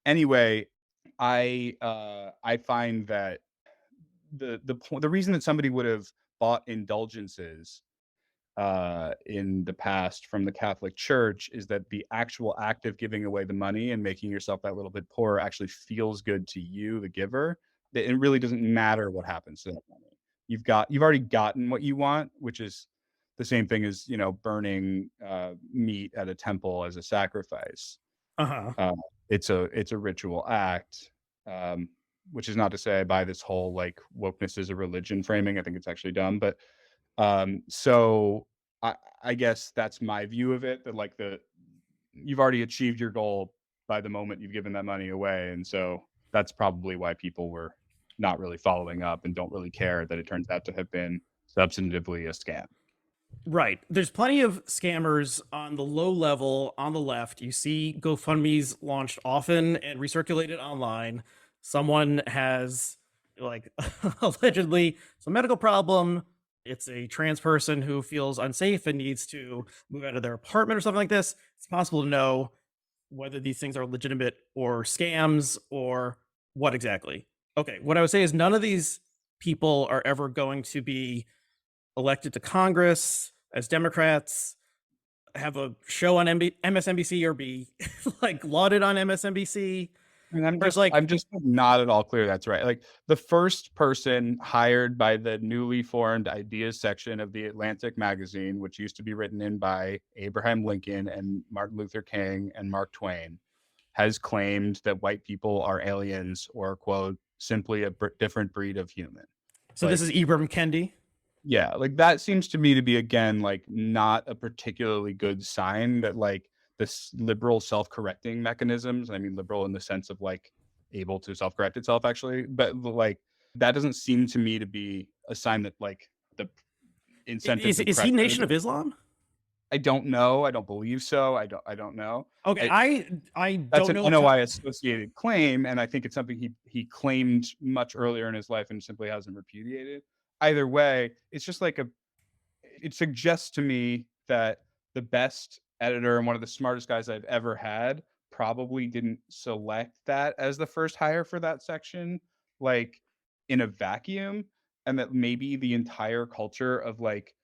Anyway, I find that the reason that somebody would have bought indulgences in the past from the Catholic Church is that the actual act of giving away the money and making yourself that little bit poorer actually feels good to you, the giver. That it really doesn't matter what happens to that money. You've already gotten what you want, which is the same thing as burning meat at a temple as a sacrifice. Uh-huh. Uh, it's a ritual act, which is not to say I buy this whole like wokeness is a religion framing. I think it's actually dumb, but so I guess that's my view of it. That like you've already achieved your goal by the moment you've given that money away, and so that's probably why people were not really following up and don't really care that it turns out to have been substantively a scam. Right. There's plenty of scammers on the low level on the left. You see GoFundMe's launched often and recirculated online. Someone has like allegedly some medical problem, it's a trans person who feels unsafe and needs to move out of their apartment or something like this, it's possible to know whether these things are legitimate or scams or what exactly. Okay, what I would say is none of these people are ever going to be elected to Congress as Democrats, have a show on MSNBC, or be like lauded on MSNBC. And Whereas, like, I'm just not at all clear that's right. Like the first person hired by the newly formed ideas section of the Atlantic magazine, which used to be written in by Abraham Lincoln and Martin Luther King and Mark Twain, has claimed that white people are aliens or, quote, simply a different breed of human. so Like, this is Ibram Kendi. yeah, like that seems to me to be, again, like not a particularly good sign that like this liberal self-correcting mechanisms, I mean liberal in the sense of like able to self-correct itself actually, but like that doesn't seem to me to be a sign that like the incentives Is of is he Nation pressure. of Islam? I don't know. I don't believe so. I don't know. Okay, I, I that's don't an know. NOI associated claim, and I think it's something he claimed much earlier in his life and simply hasn't repudiated. Either way, it's just like it suggests to me that the best editor and one of the smartest guys I've ever had probably didn't select that as the first hire for that section, like in a vacuum, and that maybe the entire culture of like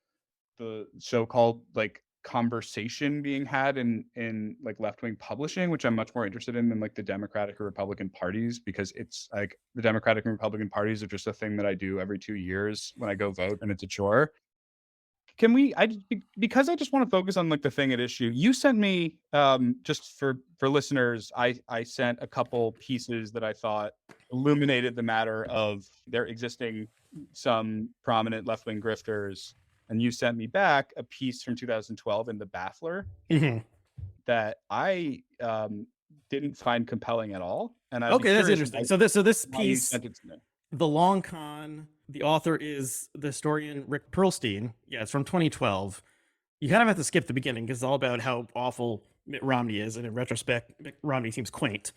the so-called like conversation being had in like left-wing publishing, which I'm much more interested in than like the Democratic or Republican parties, because it's like the Democratic and Republican parties are just a thing that I do every 2 years when I go vote, and it's a chore. Can we because I just want to focus on like the thing at issue. You sent me just for listeners, I sent a couple pieces that I thought illuminated the matter of there existing some prominent left-wing grifters, and you sent me back a piece from 2012 in the Baffler Mhm. that I didn't find compelling at all, and I'd be Okay, that's curious interesting. So this why you piece, sent it to me. The Long Con, the author is the historian Rick Perlstein. Yeah, it's from 2012. You kind of have to skip the beginning because it's all about how awful Mitt Romney is, and in retrospect, Mitt Romney seems quaint.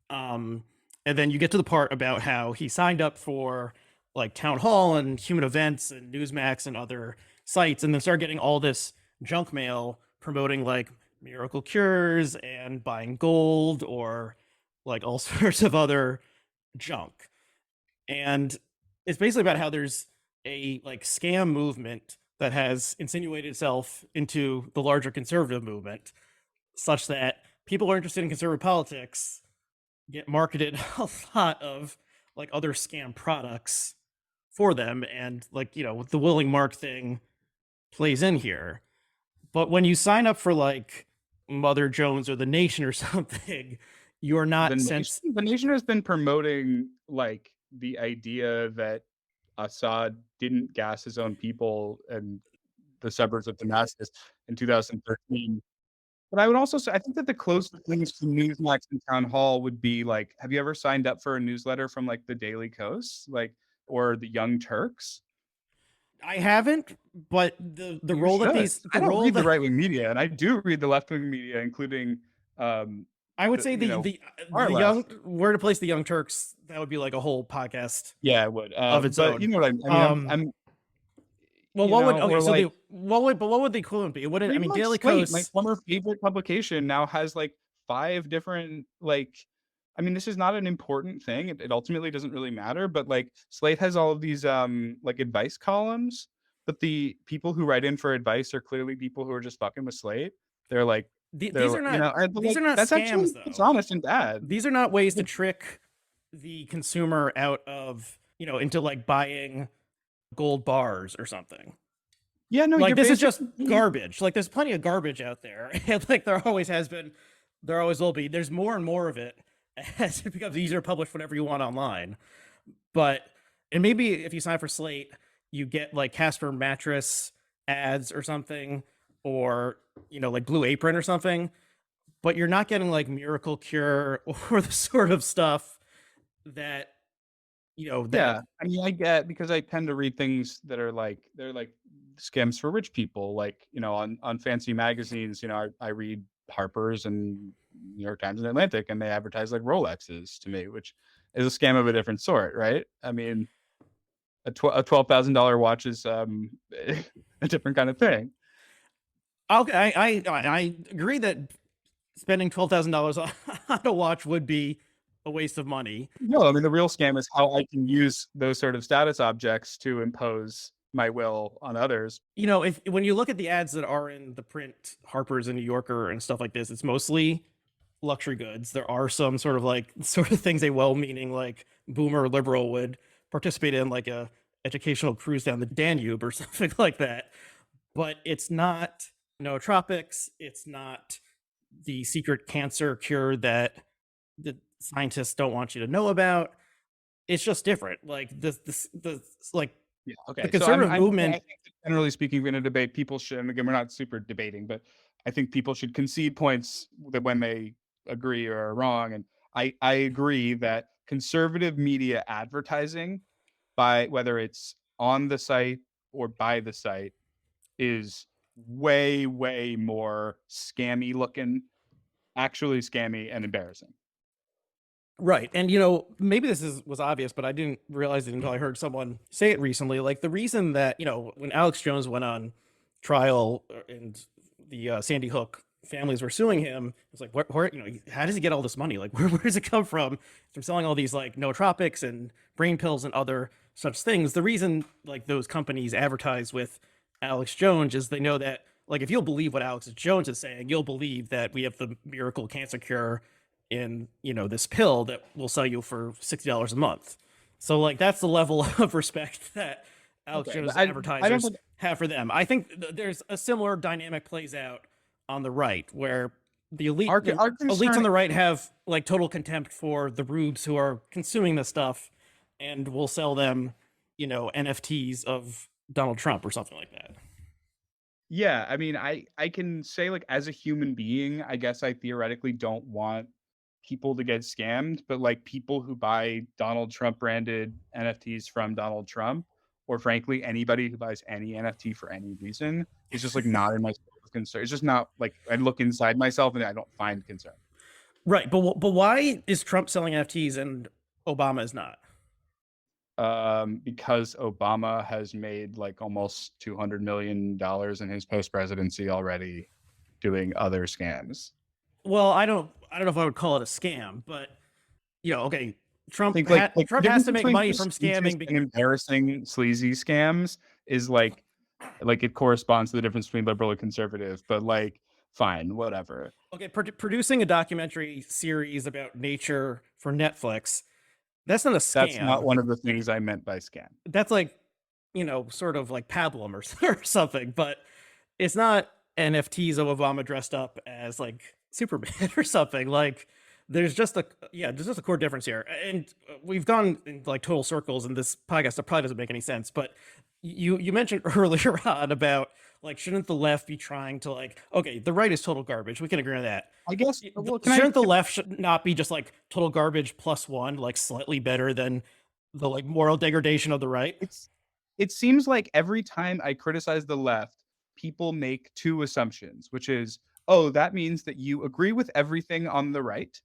Um, and then you get to the part about how he signed up for like Town Hall and Human Events and Newsmax and other sites, and then started getting all this junk mail promoting like miracle cures and buying gold or like all sorts of other junk. And it's basically about how there's a like scam movement that has insinuated itself into the larger conservative movement, such that people who are interested in conservative politics get marketed a lot of like other scam products for them, and like the willing mark thing plays in here. But when you sign up for like Mother Jones or the Nation or something, you're not The Nation has been promoting like the idea that Assad didn't gas his own people in the suburbs of Damascus in 2013. But I would also say I think that the closest things to Newsmax and Town Hall would be like, have you ever signed up for a newsletter from like the Daily Kos, like or the Young Turks? I haven't, but the You role that should. these I the don't role read the that right wing media, and I do read the left wing media, including I would say the far the left. young where to place the Young Turks, that would be like a whole podcast Yeah, it would. of its But own. you know what I mean. I'm Well, what would okay? or So like what would the equivalent be? It wouldn't. I even mean, like Daily Slate, my Kos. former favorite publication, now has like 5 different like. I mean, this is not an important thing. It ultimately doesn't really matter. But like Slate has all of these like advice columns, but the people who write in for advice are clearly people who are just fucking with Slate. They're like These are not but these like are not that's actually scams it's though. honest and bad. These are not ways to trick the consumer out of into like buying gold bars or something. Yeah, no, Like you're this is just basically garbage. Like there's plenty of garbage out there, and like there always has been, there always will be. There's more and more of it as it becomes easier to publish whatever you want online. But and maybe if you sign up for Slate, you get like Casper mattress ads or something, or like Blue Apron or something. But you're not getting like Miracle Cure or the sort of stuff that that. yeah. I mean, I get because I tend to read things that are like they're like scams for rich people. Like on fancy magazines, I read Harper's and New York Times and Atlantic, and they advertise like Rolexes to me, which is a scam of a different sort, right? I mean, a $12,000 watch is a different kind of thing. Okay, I agree that spending $12,000 on a watch would be a waste of money. No, I mean, the real scam is how I can use those sort of status objects to impose my will on others. You know, if when you look at the ads that are in the print Harper's and New Yorker and stuff like this, it's mostly luxury goods. There are some sort of like things a well-meaning like boomer liberal would participate in, like a educational cruise down the Danube or something like that. But it's not nootropics. It's not the secret cancer cure that the scientists don't want you to know about. It's just different. Like the like Yeah. Okay. the conservative movement. I think that generally speaking, in a debate, people should, and again, we're not super debating, but I think people should concede points that when they agree or are wrong. And I agree that conservative media advertising, by whether it's on the site or by the site, is way, way more scammy looking, actually scammy and embarrassing. Right. And maybe was obvious, but I didn't realize it until I heard someone say it recently. Like the reason that, when Alex Jones went on trial and the Sandy Hook families were suing him, it's like, where how does he get all this money? Like, where does it come from? From selling all these like nootropics and brain pills and other such things. The reason like those companies advertise with Alex Jones is they know that, like, if you'll believe what Alex Jones is saying, you'll believe that we have the miracle cancer cure in this pill that will sell you for $60 a month. So like that's the level of respect that Alex Jones advertisers have for them. I think there's a similar dynamic plays out on the right, where the elites on the right have like total contempt for the rubes who are consuming this stuff, and will sell them NFTs of Donald Trump or something like that. Yeah, I mean, I can say, like, as a human being, I guess I theoretically don't want people to get scammed, but like people who buy Donald Trump branded NFTs from Donald Trump, or frankly anybody who buys any NFT for any reason, is just like not in my scope of concern. It's just not like, I look inside myself and I don't find concern. Right, but why is Trump selling NFTs and Obama is not? Because Obama has made like almost $200 million in his post presidency already doing other scams. Well, I don't know if I would call it a scam, but okay, Trump Trump has to make money from scamming. Embarrassing, sleazy scams is like it corresponds to the difference between liberal and conservative. But like, fine, whatever. Okay, producing a documentary series about nature for Netflix, that's not a scam. That's not one of the things I meant by scam. That's like, sort of like pablum or something, but it's not NFTs of Obama dressed up as like Superman or something. Like there's just a core difference here, and we've gone in like total circles in this podcast that probably doesn't make any sense. But you mentioned earlier on about like, shouldn't the left be trying to like, okay, the right is total garbage, we can agree on that. I guess shouldn't the left should not be just like total garbage plus one, like slightly better than the like moral degradation of the right? It seems like every time I criticize the left, people make two assumptions, which is, oh, that means that you agree with everything on the right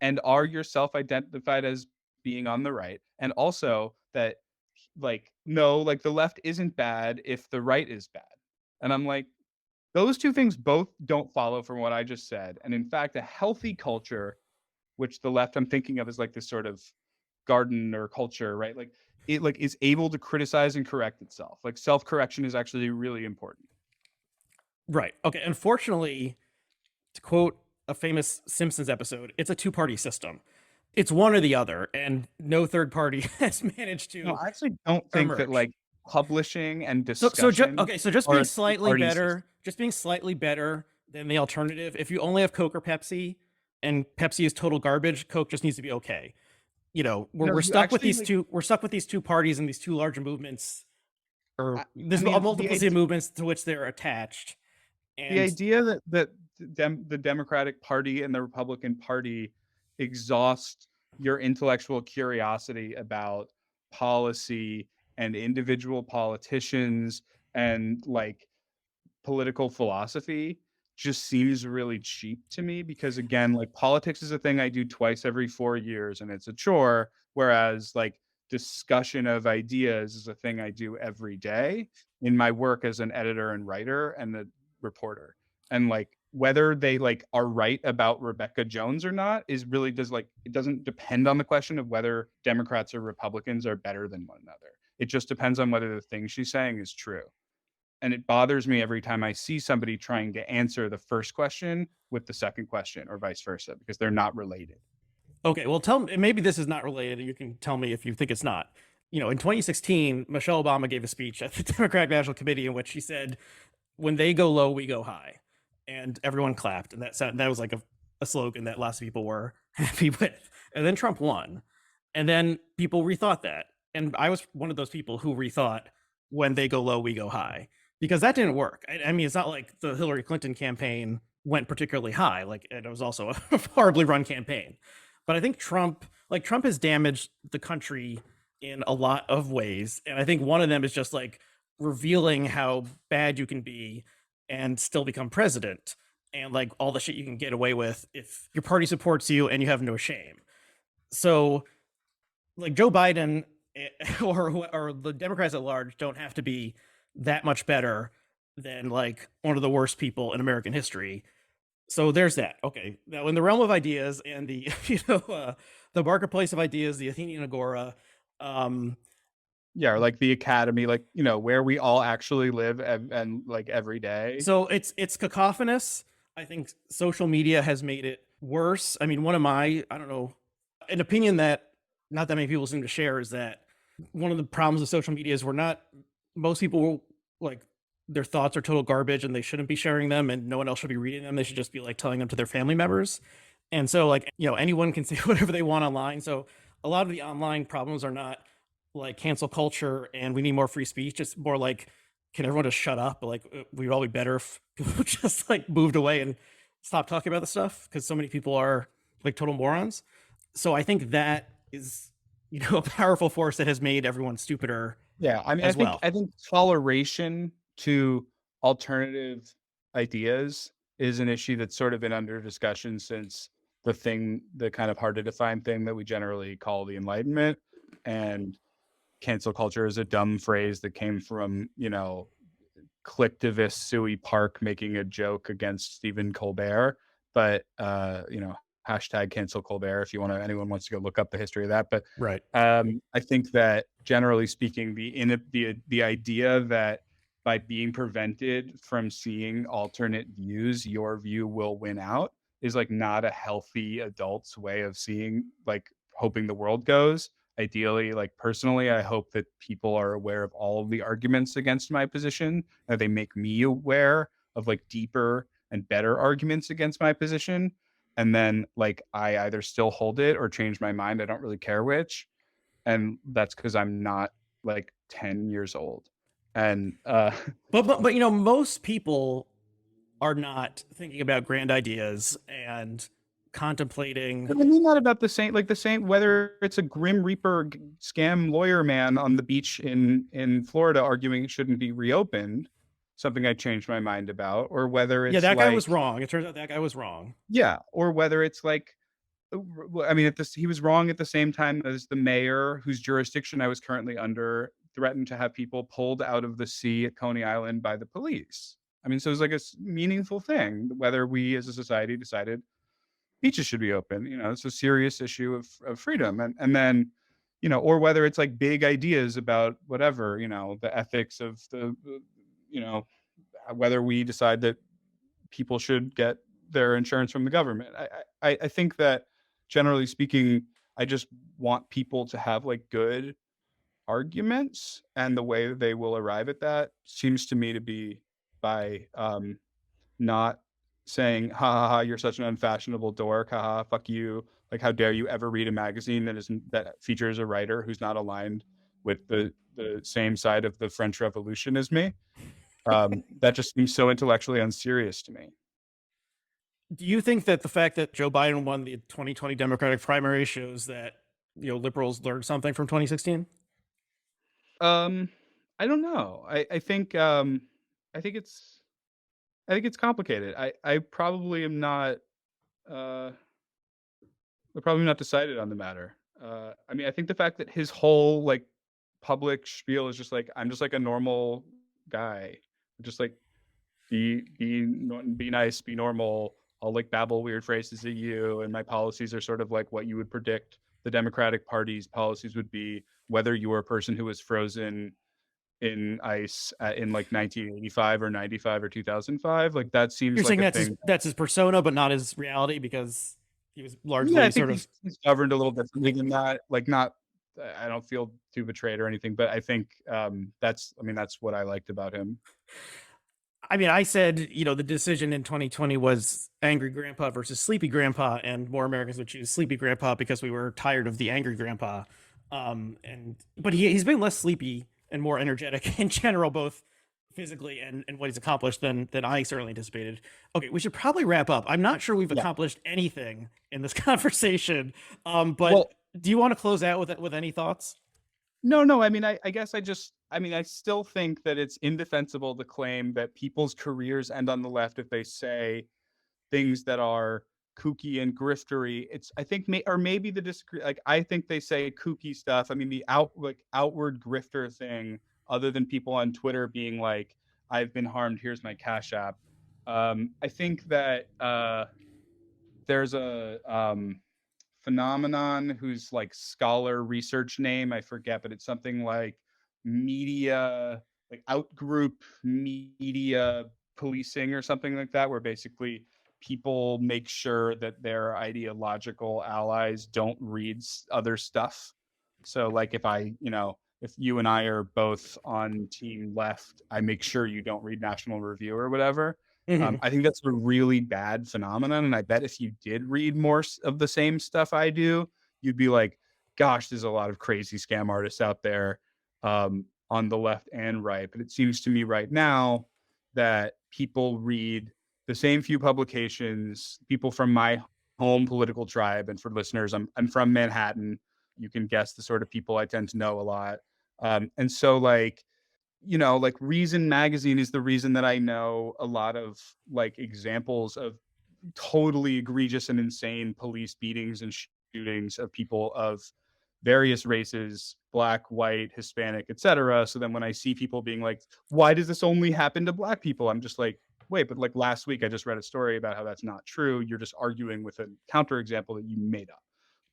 and are yourself identified as being on the right. And also that, like, no, like the left isn't bad if the right is bad. And I'm like, those two things both don't follow from what I just said. And in fact, a healthy culture, which the left I'm thinking of is like this sort of garden or culture, right? Like it like is able to criticize and correct itself. Like self-correction is actually really important. Right. Okay. Unfortunately, to quote a famous Simpsons episode, it's a two-party system. It's one or the other, and no third party has managed to. No, I actually don't think that like publishing and discussion. So just being slightly better, just being slightly better than the alternative. If you only have Coke or Pepsi, and Pepsi is total garbage, Coke just needs to be okay. We're stuck with these two. We're stuck with these two parties and these two larger movements, or there's a multiplicity of movements to which they're attached. And the idea that the Democratic Party and the Republican Party exhaust your intellectual curiosity about policy and individual politicians and like political philosophy just seems really cheap to me, because again, like politics is a thing I do twice every 4 years and it's a chore, whereas like discussion of ideas is a thing I do every day in my work as an editor and writer and a reporter. And like whether they like are right about Rebekah Jones or not is really it doesn't depend on the question of whether Democrats or Republicans are better than one another. It just depends on whether the thing she's saying is true. And it bothers me every time I see somebody trying to answer the first question with the second question or vice versa, because they're not related. Okay, well, tell me, maybe this is not related, and you can tell me if you think it's not. In 2016, Michelle Obama gave a speech at the Democratic National Committee in which she said, "When they go low, we go high," and everyone clapped, and that was like a slogan that lots of people were happy with. And then Trump won, and then people rethought that, and I was one of those people who rethought "When they go low, we go high," because that didn't work. I mean, it's not like the Hillary Clinton campaign went particularly high. Like, it was also a horribly run campaign. But I think Trump has damaged the country in a lot of ways. And I think one of them is just like revealing how bad you can be and still become president, and like all the shit you can get away with if your party supports you and you have no shame. So like Joe Biden or the Democrats at large don't have to be that much better than like one of the worst people in American history. So there's that. Okay, now in the realm of ideas and the the marketplace of ideas, the Athenian Agora. Yeah, or like the academy, like where we all actually live and like every day. So it's cacophonous. I think social media has made it worse. I mean, one of my, I don't know, an opinion that not that many people seem to share is that one of the problems of social media is most people like their thoughts are total garbage and they shouldn't be sharing them, and no one else should be reading them. They should just be like telling them to their family members. And so like, anyone can say whatever they want online. So a lot of the online problems are not like cancel culture and we need more free speech. It's more like, can everyone just shut up? Like, we'd all be better if people just like moved away and stopped talking about the stuff, because so many people are like total morons. So I think that is, a powerful force that has made everyone stupider. Yeah, I mean, I think toleration to alternative ideas is an issue that's sort of been under discussion since the kind of hard to define thing that we generally call the Enlightenment. And cancel culture is a dumb phrase that came from, clicktivist Suey Park making a joke against Stephen Colbert. But, hashtag cancel Colbert if anyone wants to go look up the history of that. But right. I think that generally speaking, the idea that by being prevented from seeing alternate views, your view will win out is like not a healthy adult's way of seeing, like hoping the world goes. Ideally, like personally, I hope that people are aware of all of the arguments against my position, that they make me aware of like deeper and better arguments against my position. And then like I either still hold it or change my mind. I don't really care which. And that's because I'm not like 10 years old. And but most people are not thinking about grand ideas and contemplating. I mean, not about the same, whether it's a Grim Reaper scam lawyer man on the beach in Florida arguing it shouldn't be reopened, something I changed my mind about, or whether it's that guy was wrong. It turns out that guy was wrong. Yeah, or whether it's like, I mean, he was wrong at the same time as the mayor, whose jurisdiction I was currently under, threatened to have people pulled out of the sea at Coney Island by the police. I mean, so it's like a meaningful thing whether we as a society decided beaches should be open. It's a serious issue of freedom. And then, or whether it's like big ideas about whatever, the ethics of whether we decide that people should get their insurance from the government. I think that generally speaking, I just want people to have like good arguments, and the way that they will arrive at that seems to me to be by not saying, ha ha ha, you're such an unfashionable dork, ha ha, fuck you, like how dare you ever read a magazine that features a writer who's not aligned with the same side of the French Revolution as me. That just seems so intellectually unserious to me. Do you think that the fact that Joe Biden won the 2020 Democratic primary shows that liberals learned something from 2016? I don't know. I think it's complicated. I probably am not we're probably not decided on the matter. I mean, I think the fact that his whole like public spiel is just like, I'm just like a normal guy, just like be nice, be normal. I'll like babble weird phrases at you, and my policies are sort of like what you would predict the Democratic Party's policies would be, whether you were a person who was frozen in ice in like 1985 or 95 or 2005. Like that You're seems like saying a thing. that's his persona, but not his reality because he was Yeah, I largely think sort of. he's governed a little differently than that. Like, not, I don't feel too betrayed or anything, but I think I mean, that's what I liked about him. I mean, I said, the decision in 2020 was angry grandpa versus sleepy grandpa, and more Americans would choose sleepy grandpa because we were tired of the angry grandpa. But he's been less sleepy and more energetic in general, both physically and what he's accomplished than I certainly anticipated. Okay, we should probably wrap up. I'm not sure we've Yeah. accomplished anything in this conversation. But Well, do you want to close out with any thoughts? no. I mean, I guess I mean, I still think that it's indefensible to claim that people's careers end on the left if they say things that are kooky and griftery. It's, I think, or maybe the disagree. Like, I think they say kooky stuff. I mean, the outward grifter thing, other than people on Twitter being like, "I've been harmed. Here's my Cash App." I think that there's a phenomenon whose like scholar research name I forget, but it's something like media, like outgroup media policing or something like that, where basically people make sure that their ideological allies don't read other stuff. So like if you and I are both on team left, I make sure you don't read National Review or whatever. Mm-hmm. I think that's a really bad phenomenon, and I bet if you did read more of the same stuff I do, you'd be like, "Gosh, there's a lot of crazy scam artists out there on the left and right." But it seems to me right now that people read the same few publications. People from my home political tribe, and for listeners, I'm from Manhattan. You can guess the sort of people I tend to know a lot, and so like like Reason Magazine is the reason that I know a lot of like examples of totally egregious and insane police beatings and shootings of people of various races, black, white, Hispanic, etc. So then when I see people being like, why does this only happen to black people? I'm just like, wait, but like last week I just read a story about how that's not true. You're just arguing with a counterexample that you made up.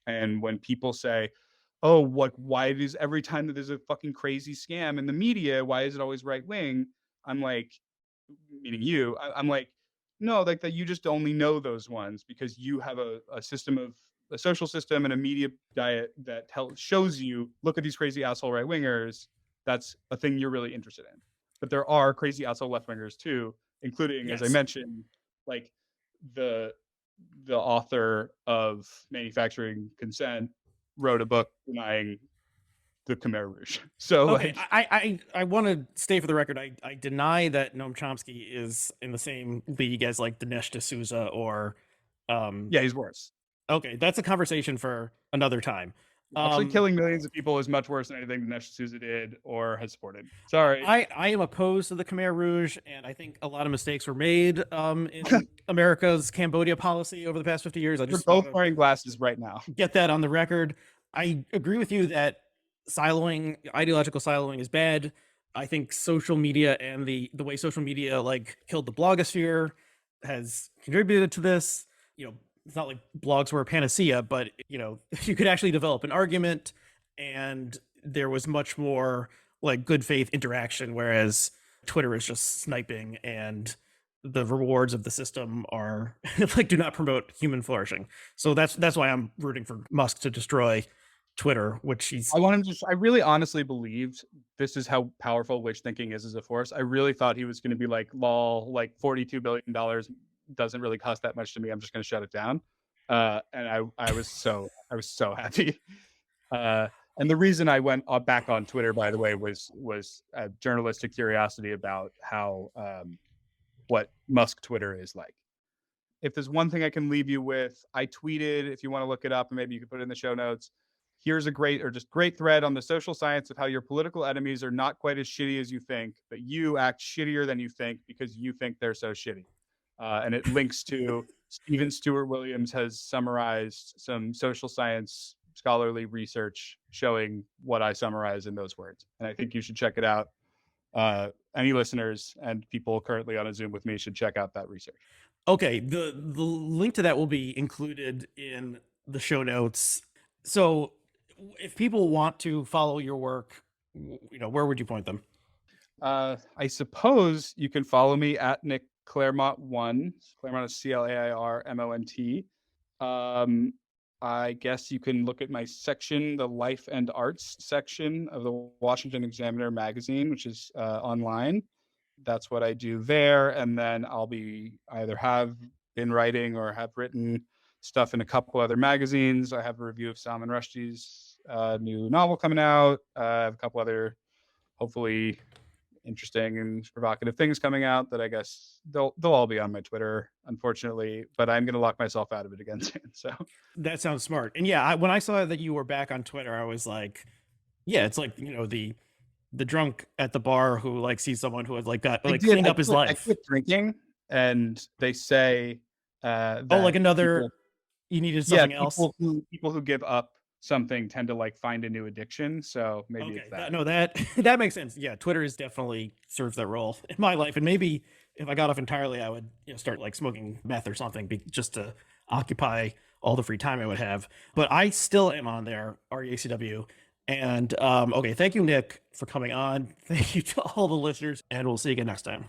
And when people say, "Oh, what? Why does every time that there's a fucking crazy scam in the media, why is it always right wing?" I'm like, meaning you. I'm like, no, like that. You just only know those ones because you have a system of a social system and a media diet that shows you, look at these crazy asshole right wingers. That's a thing you're really interested in. But there are crazy asshole left wingers too, including, as I Yes. mentioned, like the the author of Manufacturing Consent wrote a book denying the Khmer Rouge. So Okay, like, I want to stay for the record. I deny that Noam Chomsky is in the same league as like Dinesh D'Souza or um yeah, he's worse. okay, that's a conversation for another time. Actually, Um killing millions of people is much worse than anything Dinesh D'Souza did or has supported. Sorry. I am opposed to the Khmer Rouge, and I think a lot of mistakes were made in America's Cambodia policy over the past 50 years. I We're just want both to wearing glasses right now. get that on the record. I agree with you that ideological siloing is bad. I think social media and the way social media like killed the blogosphere has contributed to this. It's not like blogs were a panacea, but you could actually develop an argument, and there was much more like good faith interaction, whereas Twitter is just sniping, and the rewards of the system are like do not promote human flourishing. So that's why I'm rooting for Musk to destroy Twitter, which he's. I really honestly believed this is how powerful witch thinking is as a force. I really thought he was going to be like, lol, like $42 billion doesn't really cost that much to me. I'm just going to shut it down. And I was so happy. And the reason I went back on Twitter, by the way, was a journalistic curiosity about how what Musk Twitter is like. If there's one thing I can leave you with, I tweeted, if you want to look it up, and maybe you can put it in the show notes. Here's a great thread on the social science of how your political enemies are not quite as shitty as you think, but you act shittier than you think because you think they're so shitty. And it links to Stewart-Williams has summarized some social science scholarly research showing what I summarize in those words. And I think you should check it out. Any listeners and people currently on a Zoom with me should check out that research. Okay, the link to that will be included in the show notes. So if people want to follow your work, where would you point them? I suppose you can follow me at Nick Clairmont1. Clairmont is Clairmont. I guess you can look at my section, the Life and Arts section of the Washington Examiner magazine, which is online. That's what I do there. And then I'll be either have been writing or have written stuff in a couple other magazines. I have a review of Salman Rushdie's new novel coming out. I have a couple other, hopefully, interesting and provocative things coming out that I guess they'll all be on my Twitter, unfortunately, but I'm going to lock myself out of it again soon. So that sounds smart. And yeah, when I saw that you were back on Twitter, I was like, yeah, it's like, the drunk at the bar who like sees someone who has like got like cleaned up his life. I quit drinking, and they say like another people, you needed something else. People who give up something tend to like find a new addiction. So maybe it's that. That makes sense. Yeah, Twitter is definitely serves that role in my life. And maybe if I got off entirely, I would start like smoking meth or something just to occupy all the free time I would have. But I still am on there, REACW. And okay, thank you, Nick, for coming on. Thank you to all the listeners, and we'll see you again next time.